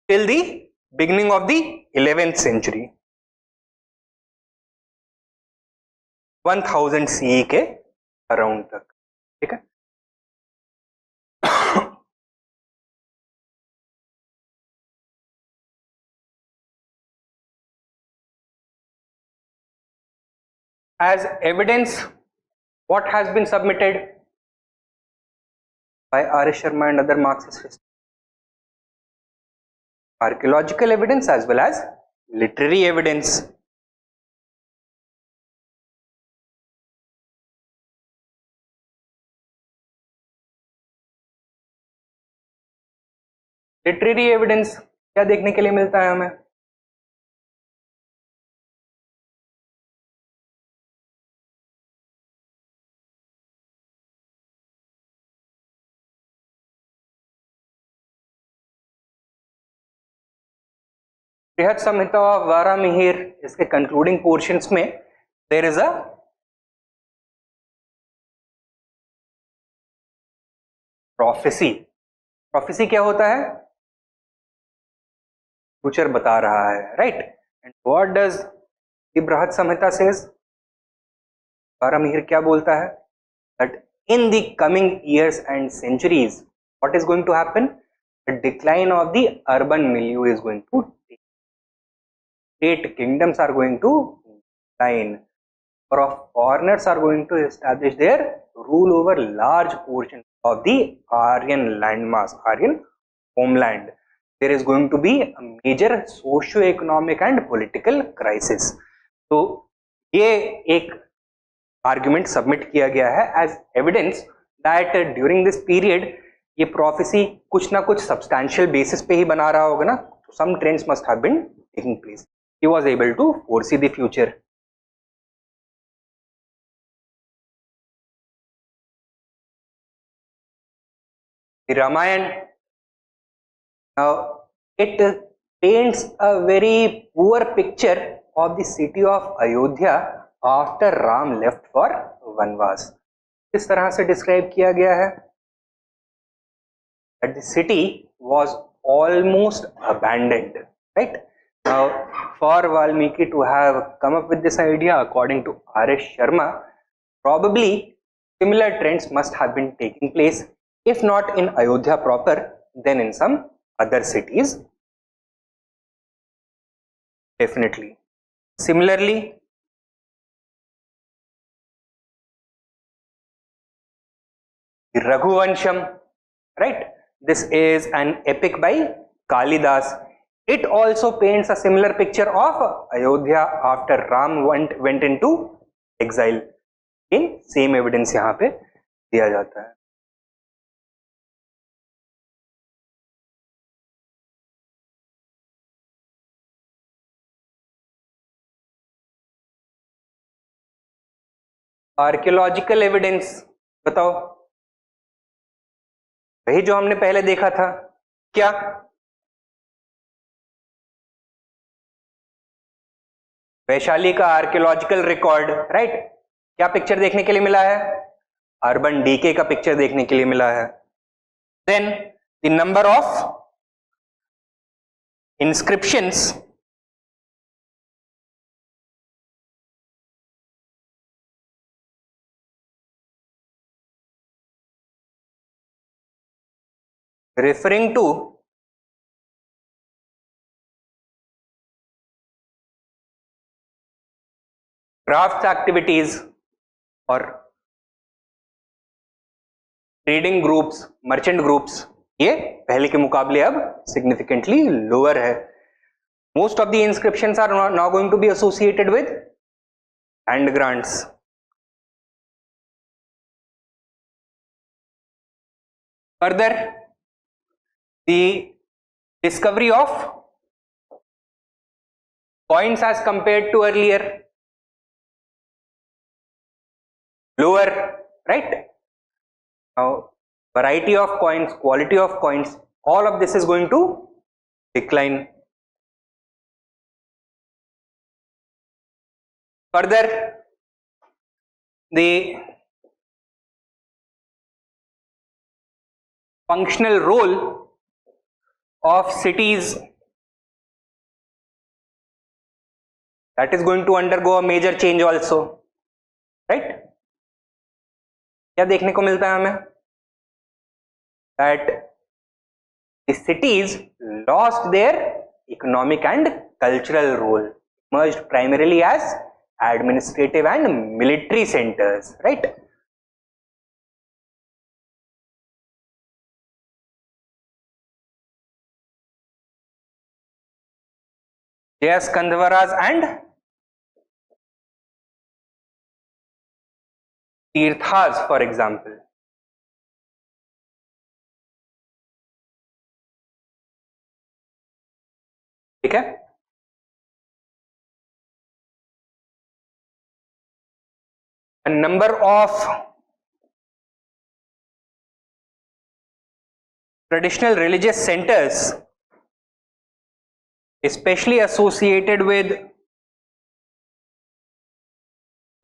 till the beginning of the 11th century, 1000 CE के around तक. ठीक है. As evidence, what has been submitted by R.S. Sharma and other Marxist historians? Archaeological evidence as well as literary evidence. Literary evidence क्या देखने के लिए मिलता है हमें? बृहद संहिता ऑफ वारामिहिर, इसके कंक्लूडिंग पोर्शंस में there is a prophecy. Prophecy क्या होता है? फ्यूचर बता रहा है, right? And what does the Brihad Samhita says? Varahamihira क्या बोलता है? That in the coming years and centuries what is going to happen? The decline of the urban milieu is going to, state kingdoms are going to decline, or foreigners are going to establish their rule over large portions of the Aryan landmass, Aryan homeland. There is going to be a major socio-economic and political crisis. तो ये एक argument submit किया गया है as evidence that during this period ये prophecy कुछ ना कुछ substantial basis पे ही बना रहा होगा ना. Some trends must have been taking place. He was able to foresee the future. The Ramayana, now it paints a very poor picture of the city of Ayodhya after Ram left for Vanvas. किस तरह से describe किया गया है? That the city was almost abandoned, right? Now, for Valmiki to have come up with this idea, according to R.S. Sharma, probably similar trends must have been taking place, if not in Ayodhya proper, then in some other cities. Definitely. Similarly, the Raghuvansham, right? This is an epic by Kalidas. It also paints a similar picture of Ayodhya after Ram went into exile. In same evidence यहाँ पे दिया जाता है. Archaeological evidence बताओ, वही जो हमने पहले देखा था. क्या? वैशाली का आर्कियोलॉजिकल रिकॉर्ड, राइट? क्या पिक्चर देखने के लिए मिला है? अर्बन डीके का पिक्चर देखने के लिए मिला है. Then the number of inscriptions referring to crafts activities और ट्रेडिंग ग्रुप्स, मर्चेंट ग्रुप्स, ये पहले के मुकाबले अब सिग्निफिकेंटली लोअर है. Most of the inscriptions are now going to be associated with land grants. Further the discovery of coins as compared to earlier, lower, right? Now variety of coins, quality of coins, all of this is going to decline. Further, the functional role of cities that is going to undergo a major change also, right? क्या देखने को मिलता है हमें? That the cities lost their economic and cultural role, emerged primarily as administrative and military centers, right? J.S. Kandhavaras and Tirthas, for example. ठीक है? A number of traditional religious centers, especially associated with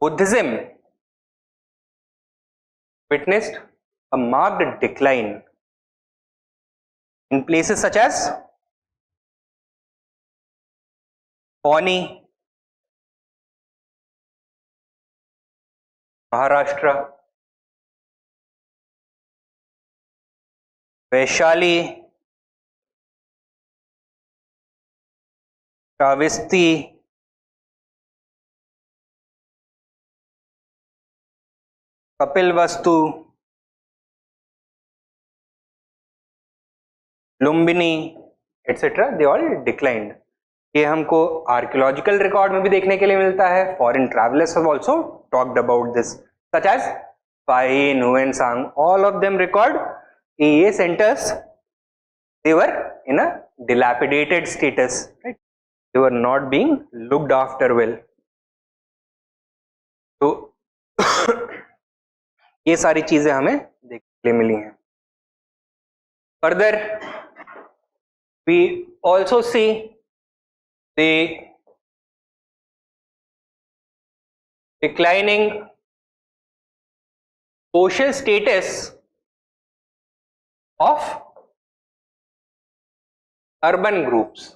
Buddhism, witnessed a marked decline in places such as Pawnee, Maharashtra, Vaishali, Kavasti, Kapilvastu, Lumbini, etc. they all declined. ये हमको archaeological record में भी देखने के लिए मिलता है. Foreign travellers have also talked about this, such as Pain, Huensang, all of them record AA centers, they were in a dilapidated status, right? They were not being looked after well. तो ये सारी चीजें हमें देखने के लिए मिली हैं. Further, we also see the declining social status of urban groups.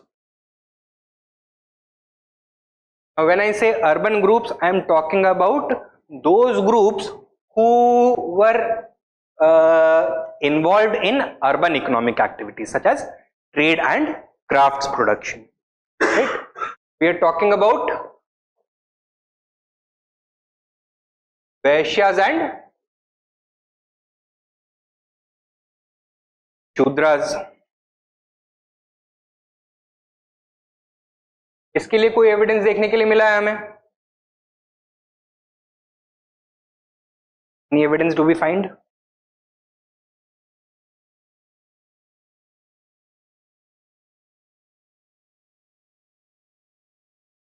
Now, when I say urban groups, I am talking about those groups who were involved in urban economic activities such as trade and crafts production, right? We are talking about Vaishyas and Shudras. इसके लिए कोई evidence देखने के लिए मिला है हमें? Any evidence do we find?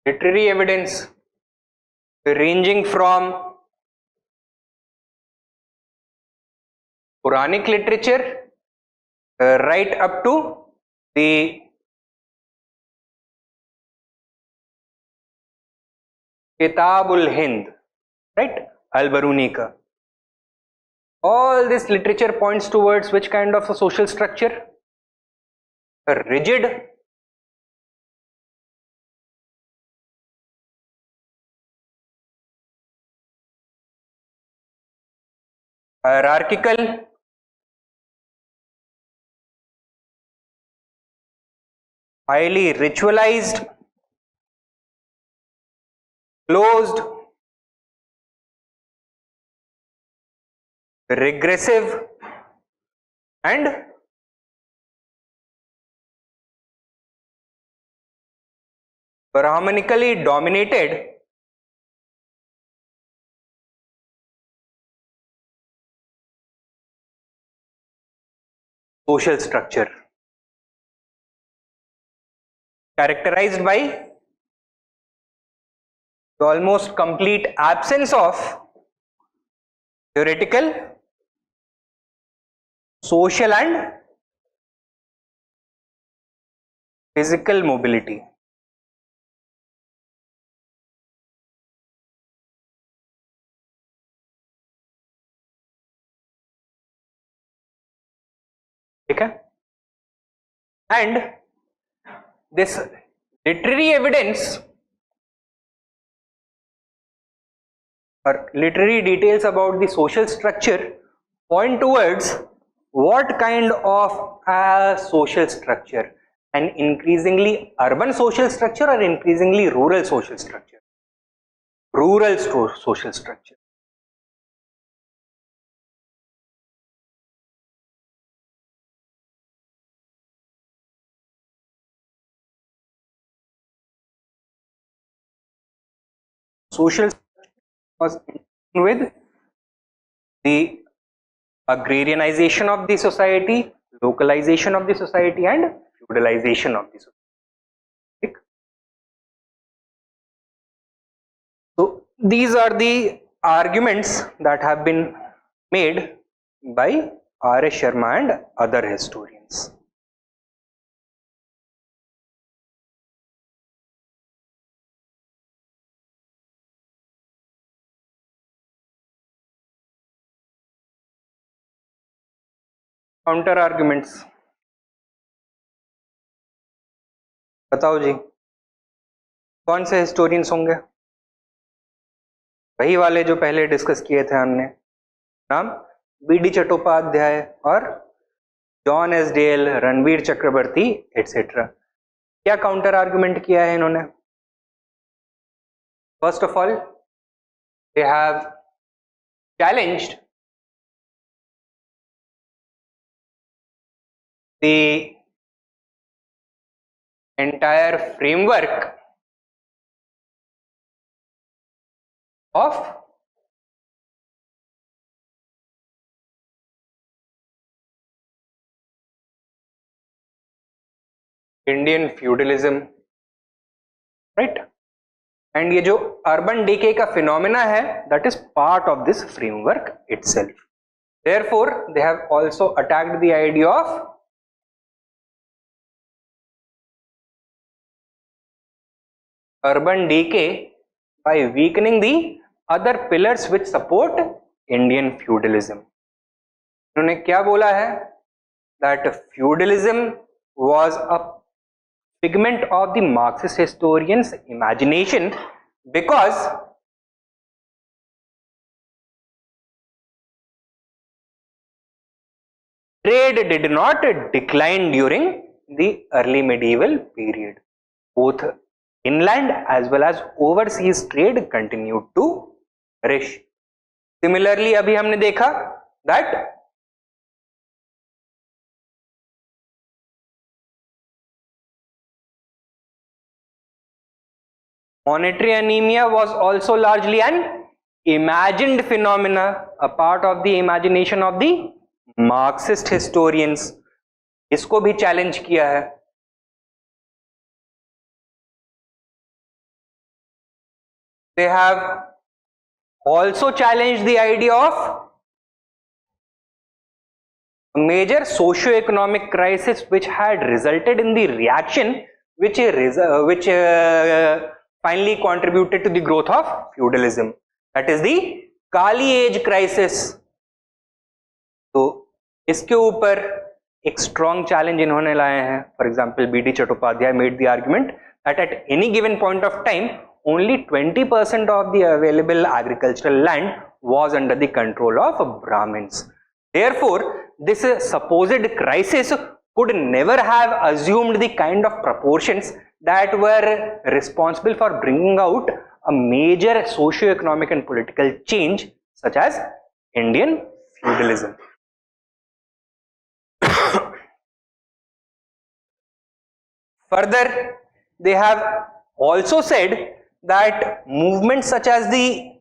Literary evidence ranging from Puranic literature right up to the Kitabul Hind, right? Al-Barunika. All this literature points towards which kind of a social structure? A rigid, hierarchical, highly ritualized, closed, regressive, and Brahmanically dominated social structure, characterized by the almost complete absence of theoretical, social and physical mobility. And this literary evidence or literary details about the social structure point towards what kind of a social structure, an increasingly urban social structure or increasingly rural social structure? Rural social structure. Social was with the agrarianization of the society, localization of the society, and feudalization of the society. So these are the arguments that have been made by R.S. Sharma and other historians. Counter arguments बताओ जी, कौन से historians होंगे? वही वाले जो पहले discuss किए थे हमने, नाम बी.डी. चट्टोपाध्याय और जॉन एस डेल, रणवीर चक्रवर्ती एटसेट्रा. क्या काउंटर आर्ग्यूमेंट किया है इन्होंने? First of all they have challenged the entire framework of Indian feudalism, right? And ये जो urban decay का phenomena है, that is part of this framework itself. Therefore, they have also attacked the idea of urban decay by weakening the other pillars which support Indian feudalism. उन्होंने क्या बोला है? That feudalism was a figment of the Marxist historians' imagination because trade did not decline during the early medieval period. Both inland as well as overseas trade continued to flourish. Similarly, अभी हमने देखा that monetary anemia was also largely an imagined phenomena, a part of the imagination of the Marxist historians. इसको भी challenge किया है. They have also challenged the idea of a major socio-economic crisis which had resulted in the reaction which finally contributed to the growth of feudalism. That is the Kali Age crisis. तो इसके ऊपर एक strong challenge इन्होंने लाए हैं. For example, B.D. Chattopadhyay made the argument that at any given point of time, only 20% of the available agricultural land was under the control of Brahmins. Therefore, this supposed crisis could never have assumed the kind of proportions that were responsible for bringing out a major socio-economic and political change such as Indian feudalism. Further, they have also said that movements such as the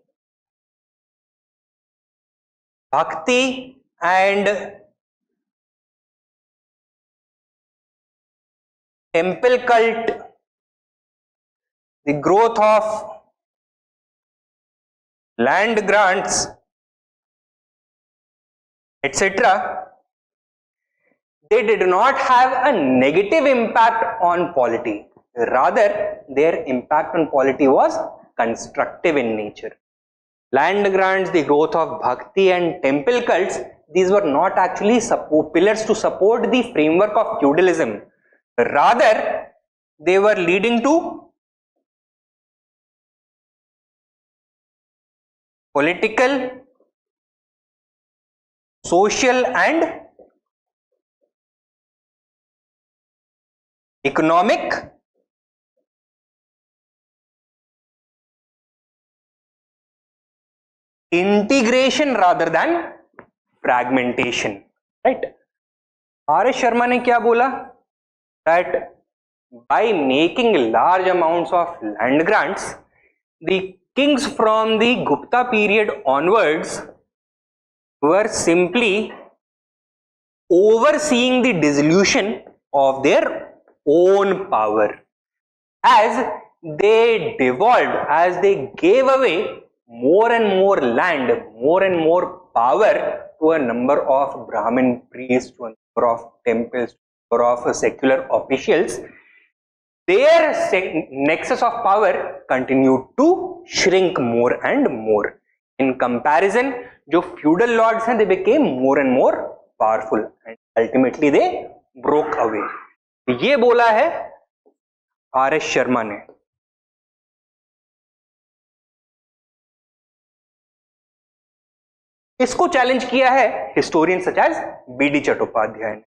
Bhakti and temple cult, the growth of land grants, etc., they did not have a negative impact on polity. Rather, their impact on polity was constructive in nature. Land grants, the growth of bhakti and temple cults, these were not actually pillars to support the framework of feudalism. rather they were leading to political, social and economic integration rather than fragmentation, right? R.S. Sharma ने क्या बोला? That by making large amounts of land grants, the kings from the Gupta period onwards were simply overseeing the dissolution of their own power as they devolved, as they gave away more and more land, more and more power to a number of Brahmin priests, to a number of temples, to a number of secular officials. Their nexus of power continued to shrink more and more. In comparison, जो feudal lords हैं, they became more and more powerful and ultimately they broke away. ये बोला है R.S. Sharma ने. इसको challenge किया है historian such as B.D. Chattopadhyay ने.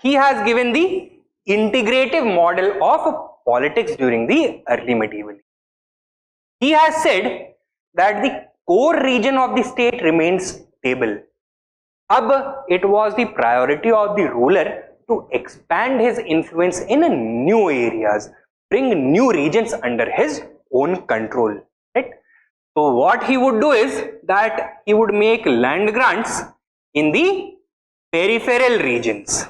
He has given the integrative model of politics during the early medieval. He has said that the core region of the state remains stable. Ab it was the priority of the ruler to expand his influence in new areas, bring new regions under his own control, right? So what he would do is that he would make land grants in the peripheral regions,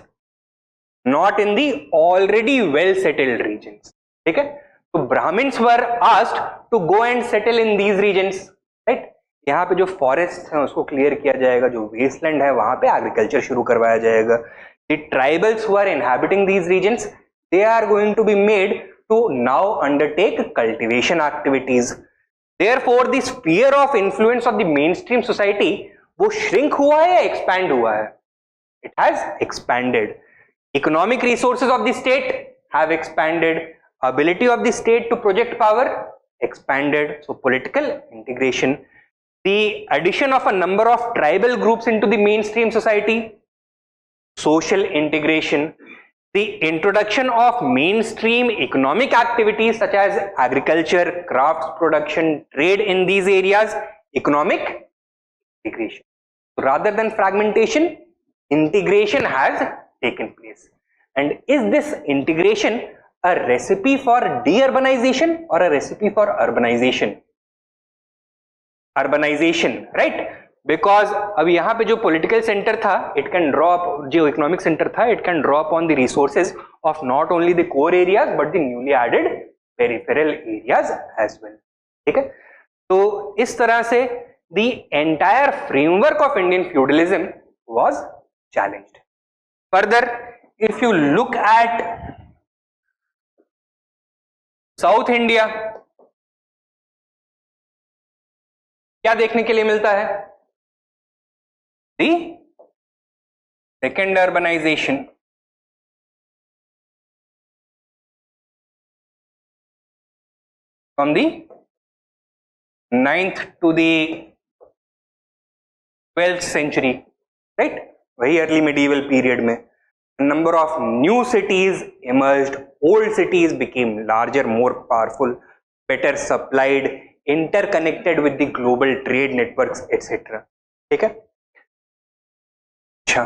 not in the already well settled regions. Okay, so Brahmins were asked to go and settle in these regions, right? यहाँ पे जो forest है उसको clear किया जाएगा, जो Westland है वहां पे एग्रीकल्चर शुरू करवाया जाएगा. The tribals who are inhabiting these regions, they are going to be made to now undertake cultivation activities. Therefore the sphere of influence of the mainstream society वो shrink हुआ है या expand हुआ है? It has expanded. Economic resources of the state have expanded. Ability of the state to project power expanded. So political integration. The addition of a number of tribal groups into the mainstream society, social integration. The introduction of mainstream economic activities such as agriculture, crafts production, trade in these areas, economic integration. Rather than fragmentation, integration has taken place. And is this integration a recipe for de-urbanization or a recipe for urbanization? Urbanization, right? Because अभी यहाँ पे जो political center था, it can draw up, जो economic center था, it can draw upon the resources of not only the core areas but the newly added peripheral areas as well. ठीक है? तो इस तरह से the entire framework of Indian feudalism was challenged. Further, if you look at South India, क्या देखने के लिए मिलता है? The second urbanization. From the 9th to the 12th century, right? वही early medieval period में a number of new cities emerged, old cities became larger, more powerful, better supplied, interconnected with the global trade networks, etc. ठीक है? अच्छा.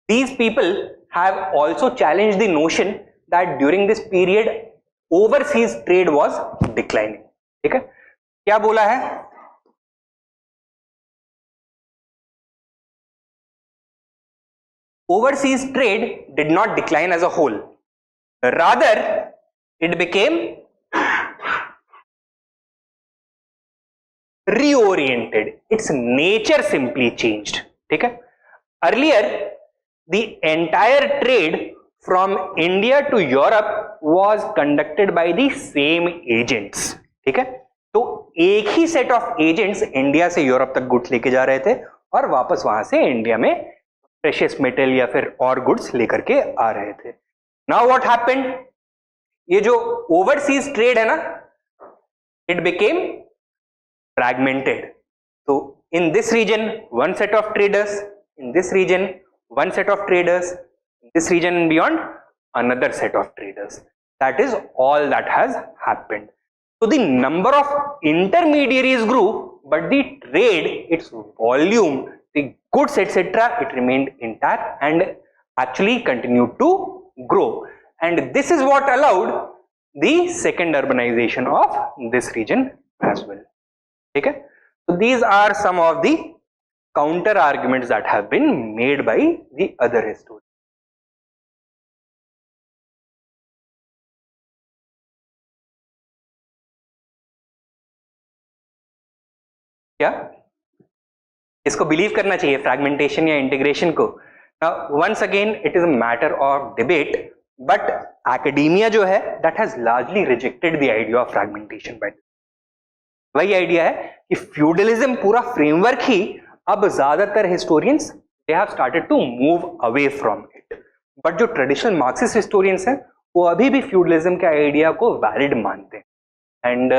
These people have also challenged the notion that during this period overseas trade was declining. ठीक है? क्या बोला है? Overseas trade did not decline as a whole. Rather, it became reoriented. Its nature simply changed. ठीक है? Earlier, the entire trade from India to Europe was conducted by the same agents. ठीक है? तो एक ही सेट ऑफ एजेंट्स इंडिया से Europe तक goods लेके जा रहे थे और वापस वहां से इंडिया में प्रेशियस मेटल या फिर और गुड्स लेकर के आ रहे थे. नाउ व्हाट हैपेंड, ये जो ओवरसीज ट्रेड है ना, इट बिकेम फ्रैगमेंटेड. तो in this region one set of traders, in this region one set of traders, in this region and beyond another set of traders. That is all that has happened. So the number of intermediaries grew, but the trade, its volume, the goods etc., it remained intact and actually continued to grow, and this is what allowed the second urbanization of this region as well. Okay, so these are some of the counter arguments that have been made by the other historians. क्या इसको believe करना चाहिए fragmentation या integration को? Once again it is a matter of debate, but academia जो है that has largely rejected the idea of fragmentation. By वही idea है कि फ्यूडलिज्म पूरा फ्रेमवर्क ही अब ज्यादातर historians they have started to move away from it, but जो ट्रेडिशनल मार्क्सिस्ट हिस्टोरियंस हैं वो अभी भी फ्यूडलिज्म के आइडिया को वैलिड मानते हैं. And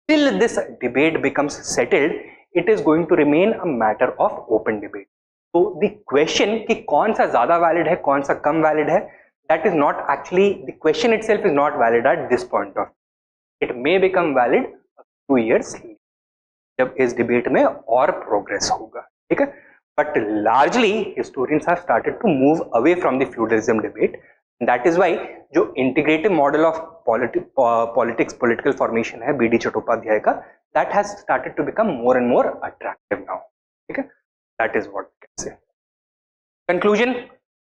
till this debate becomes settled, it is going to remain a matter of open debate. So the question कि कौन सा ज्यादा valid है, कौन सा कम valid है, that is not actually, the question itself is not valid at this point of. It may become valid a few years later, जब इस debate में और progress होगा, ठीक है? But largely historians have started to move away from the feudalism debate. That is why जो integrative model of politics, political formation है B.D. Chattopadhyay का, that has started to become more and more attractive now. ठीक है? That is what we can say. Conclusion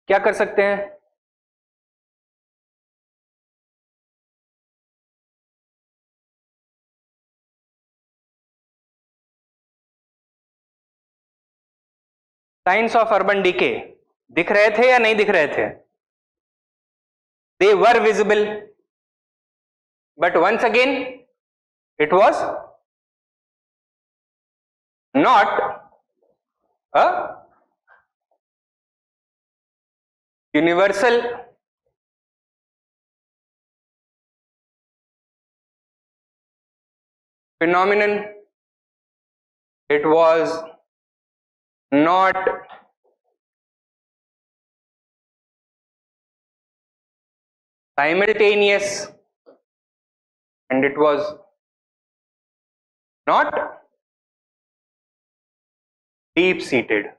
क्या कर सकते हैं? Signs of urban decay दिख रहे थे या नहीं दिख रहे थे? They were visible, but once again it was not a universal phenomenon. It was not simultaneous, and it was not deep-seated.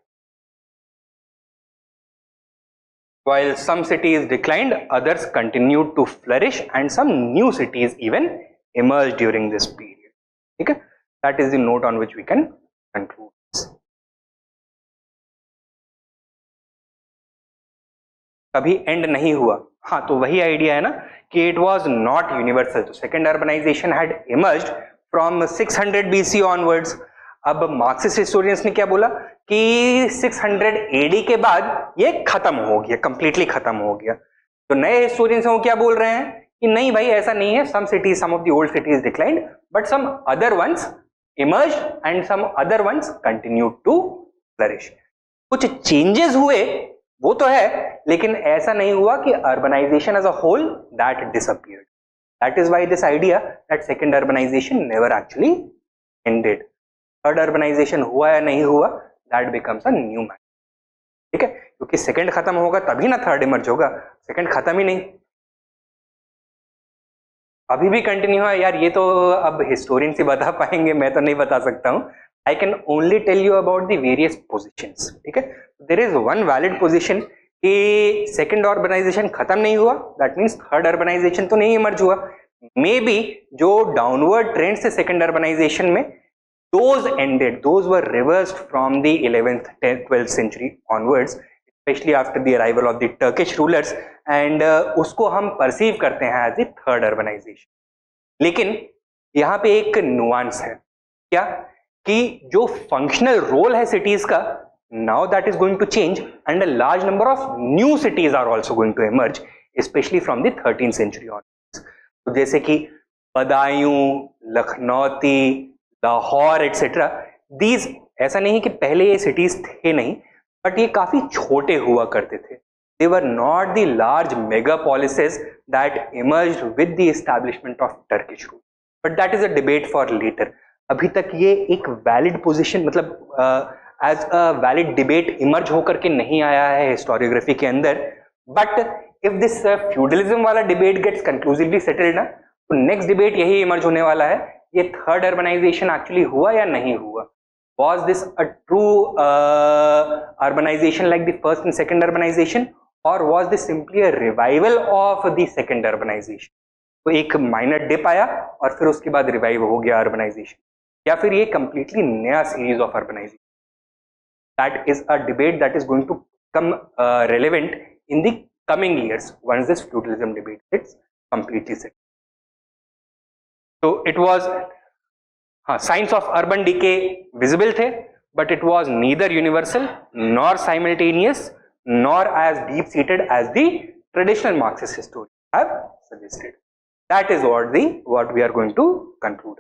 While some cities declined, others continued to flourish, and some new cities even emerged during this period. Okay? That is the note on which we can conclude this. कभी end नहीं हुआ. हाँ, तो वही idea है ना कि it was not universal. तो second urbanization had emerged from 600 BC onwards. अब मार्क्सिस्ट हिस्टोरियंस ने क्या बोला कि 600 AD के बाद ये खत्म हो गया, कंप्लीटली खत्म हो गया. तो नए हिस्टोरियंस वो क्या बोल रहे हैं कि नहीं भाई ऐसा नहीं है. Some cities, some of the old cities declined, but some other ones emerged and some other ones continued to flourish. कुछ चेंजेस हुए वो तो है, लेकिन ऐसा नहीं हुआ कि urbanisation as a whole that disappeared. That is why this idea that second urbanisation never actually ended. Third urbanisation हुआ या नहीं हुआ, that becomes a new matter. ठीक है, क्योंकि सेकंड खत्म होगा तभी ना थर्ड इमर्ज होगा. सेकंड खत्म ही नहीं, अभी भी कंटिन्यू है. यार ये तो अब हिस्टोरियंस ही बता पाएंगे, मैं तो नहीं बता सकता हूं. I can only tell you about the various positions. ठीक है, there is one valid position कि second urbanization खत्म नहीं हुआ, that means third urbanization तो नहीं इमर्ज हुआ. Maybe जो downward trends थे second urbanization में, those ended, those were reversed from the 11th, 10th, 12th century onwards, especially after the arrival of the Turkish rulers, and उसको हम perceive करते हैं as the third urbanization. लेकिन यहाँ पे एक nuance है. क्या कि जो फंक्शनल रोल है सिटीज का, now that is going to change and a large number of new cities are also going to emerge, specially from the 13th century onwards. तो जैसे कि बदायूं, लखनौती, लाहौर एटसेट्रा, दीज, ऐसा नहीं कि पहले ये सिटीज थे नहीं, बट ये काफी छोटे हुआ करते थे. They were not the large megapolises that emerged with the establishment of Turkish rule. But that is a debate for later. अभी तक ये एक वैलिड पोजीशन मतलब as a valid debate emerge होकर के नहीं आया है हिस्टोरियोग्राफी के अंदर. बट इफ दिस फ्यूडलिज्म वाला डिबेट गेट्स कंक्लूसिवली सेटल्ड ना, तो नेक्स्ट डिबेट यही इमर्ज होने वाला है, ये थर्ड अर्बनाइजेशन एक्चुअली हुआ या नहीं हुआ. Was this a true urbanization like the first and second urbanization, or was this simply a revival of the second urbanization? तो एक माइनर डिप आया और फिर उसके बाद रिवाइव हो गया अर्बनाइजेशन, या फिर ये कंप्लीटली नया series of urbanisation. That is a debate that is going to come relevant in the coming years once this feudalism debate it's completely set. तो इट वाज, हाँ, signs of urban decay visible थे, but it was neither universal nor simultaneous nor as deep seated as the traditional Marxist historians have suggested. That is what we are going to conclude.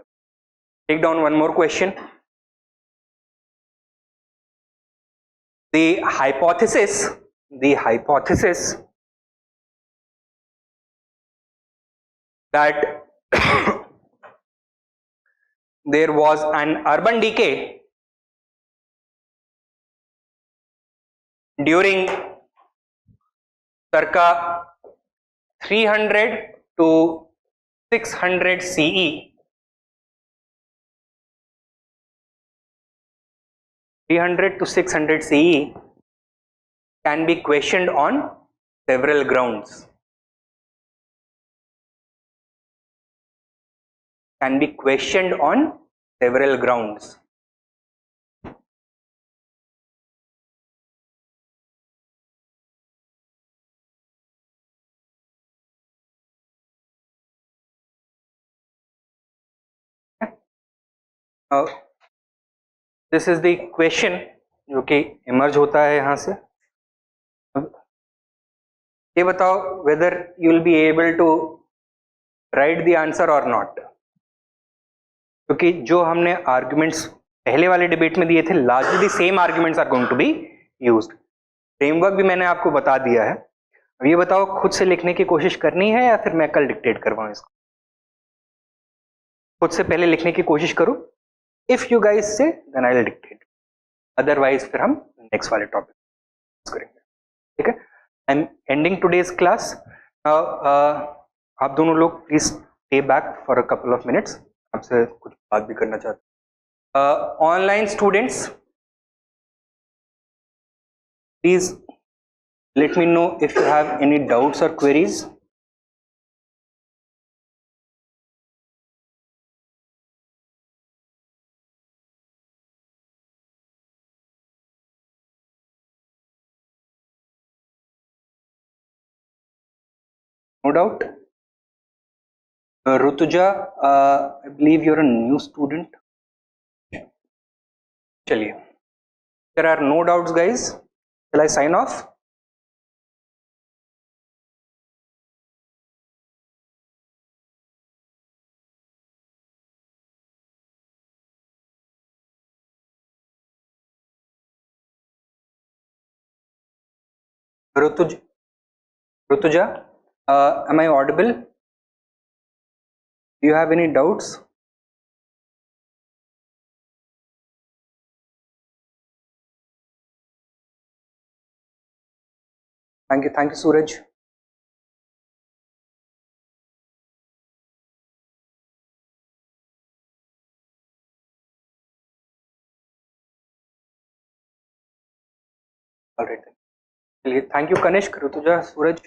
Take down one more question. The hypothesis that there was an urban decay during circa 300 to 600 CE, 300 to 600 CE can be questioned on several grounds. Can be questioned on several grounds. This is the question जो कि emerge होता है यहां से. ये बताओ whether you will be able to write the answer और not. क्योंकि जो हमने आर्ग्यूमेंट्स पहले वाले डिबेट में दिए थे, largely same arguments are going to be used. Framework भी मैंने आपको बता दिया है. अब ये बताओ खुद से लिखने की कोशिश करनी है या फिर मैं कल डिक्टेट करवाऊं इसको. खुद से पहले लिखने की कोशिश करो. If you guys say then I will dictate, otherwise फिर हम नेक्स्ट वाले टॉपिक करेंगे. ठीक है. I am ending today's class. आप दोनों लोग please stay back for a couple of minutes. आपसे कुछ बात भी करना चाहते. Online students, please let me know if you have any doubts or queries. No doubt. Rutuja, I believe you're a new student. चलिए, there are no doubts guys. Shall I sign off? Rutuja, am I audible? Do you have any doubts? Thank you, Suraj. All right. Thank you, Kanishk, Rutuja, Suraj.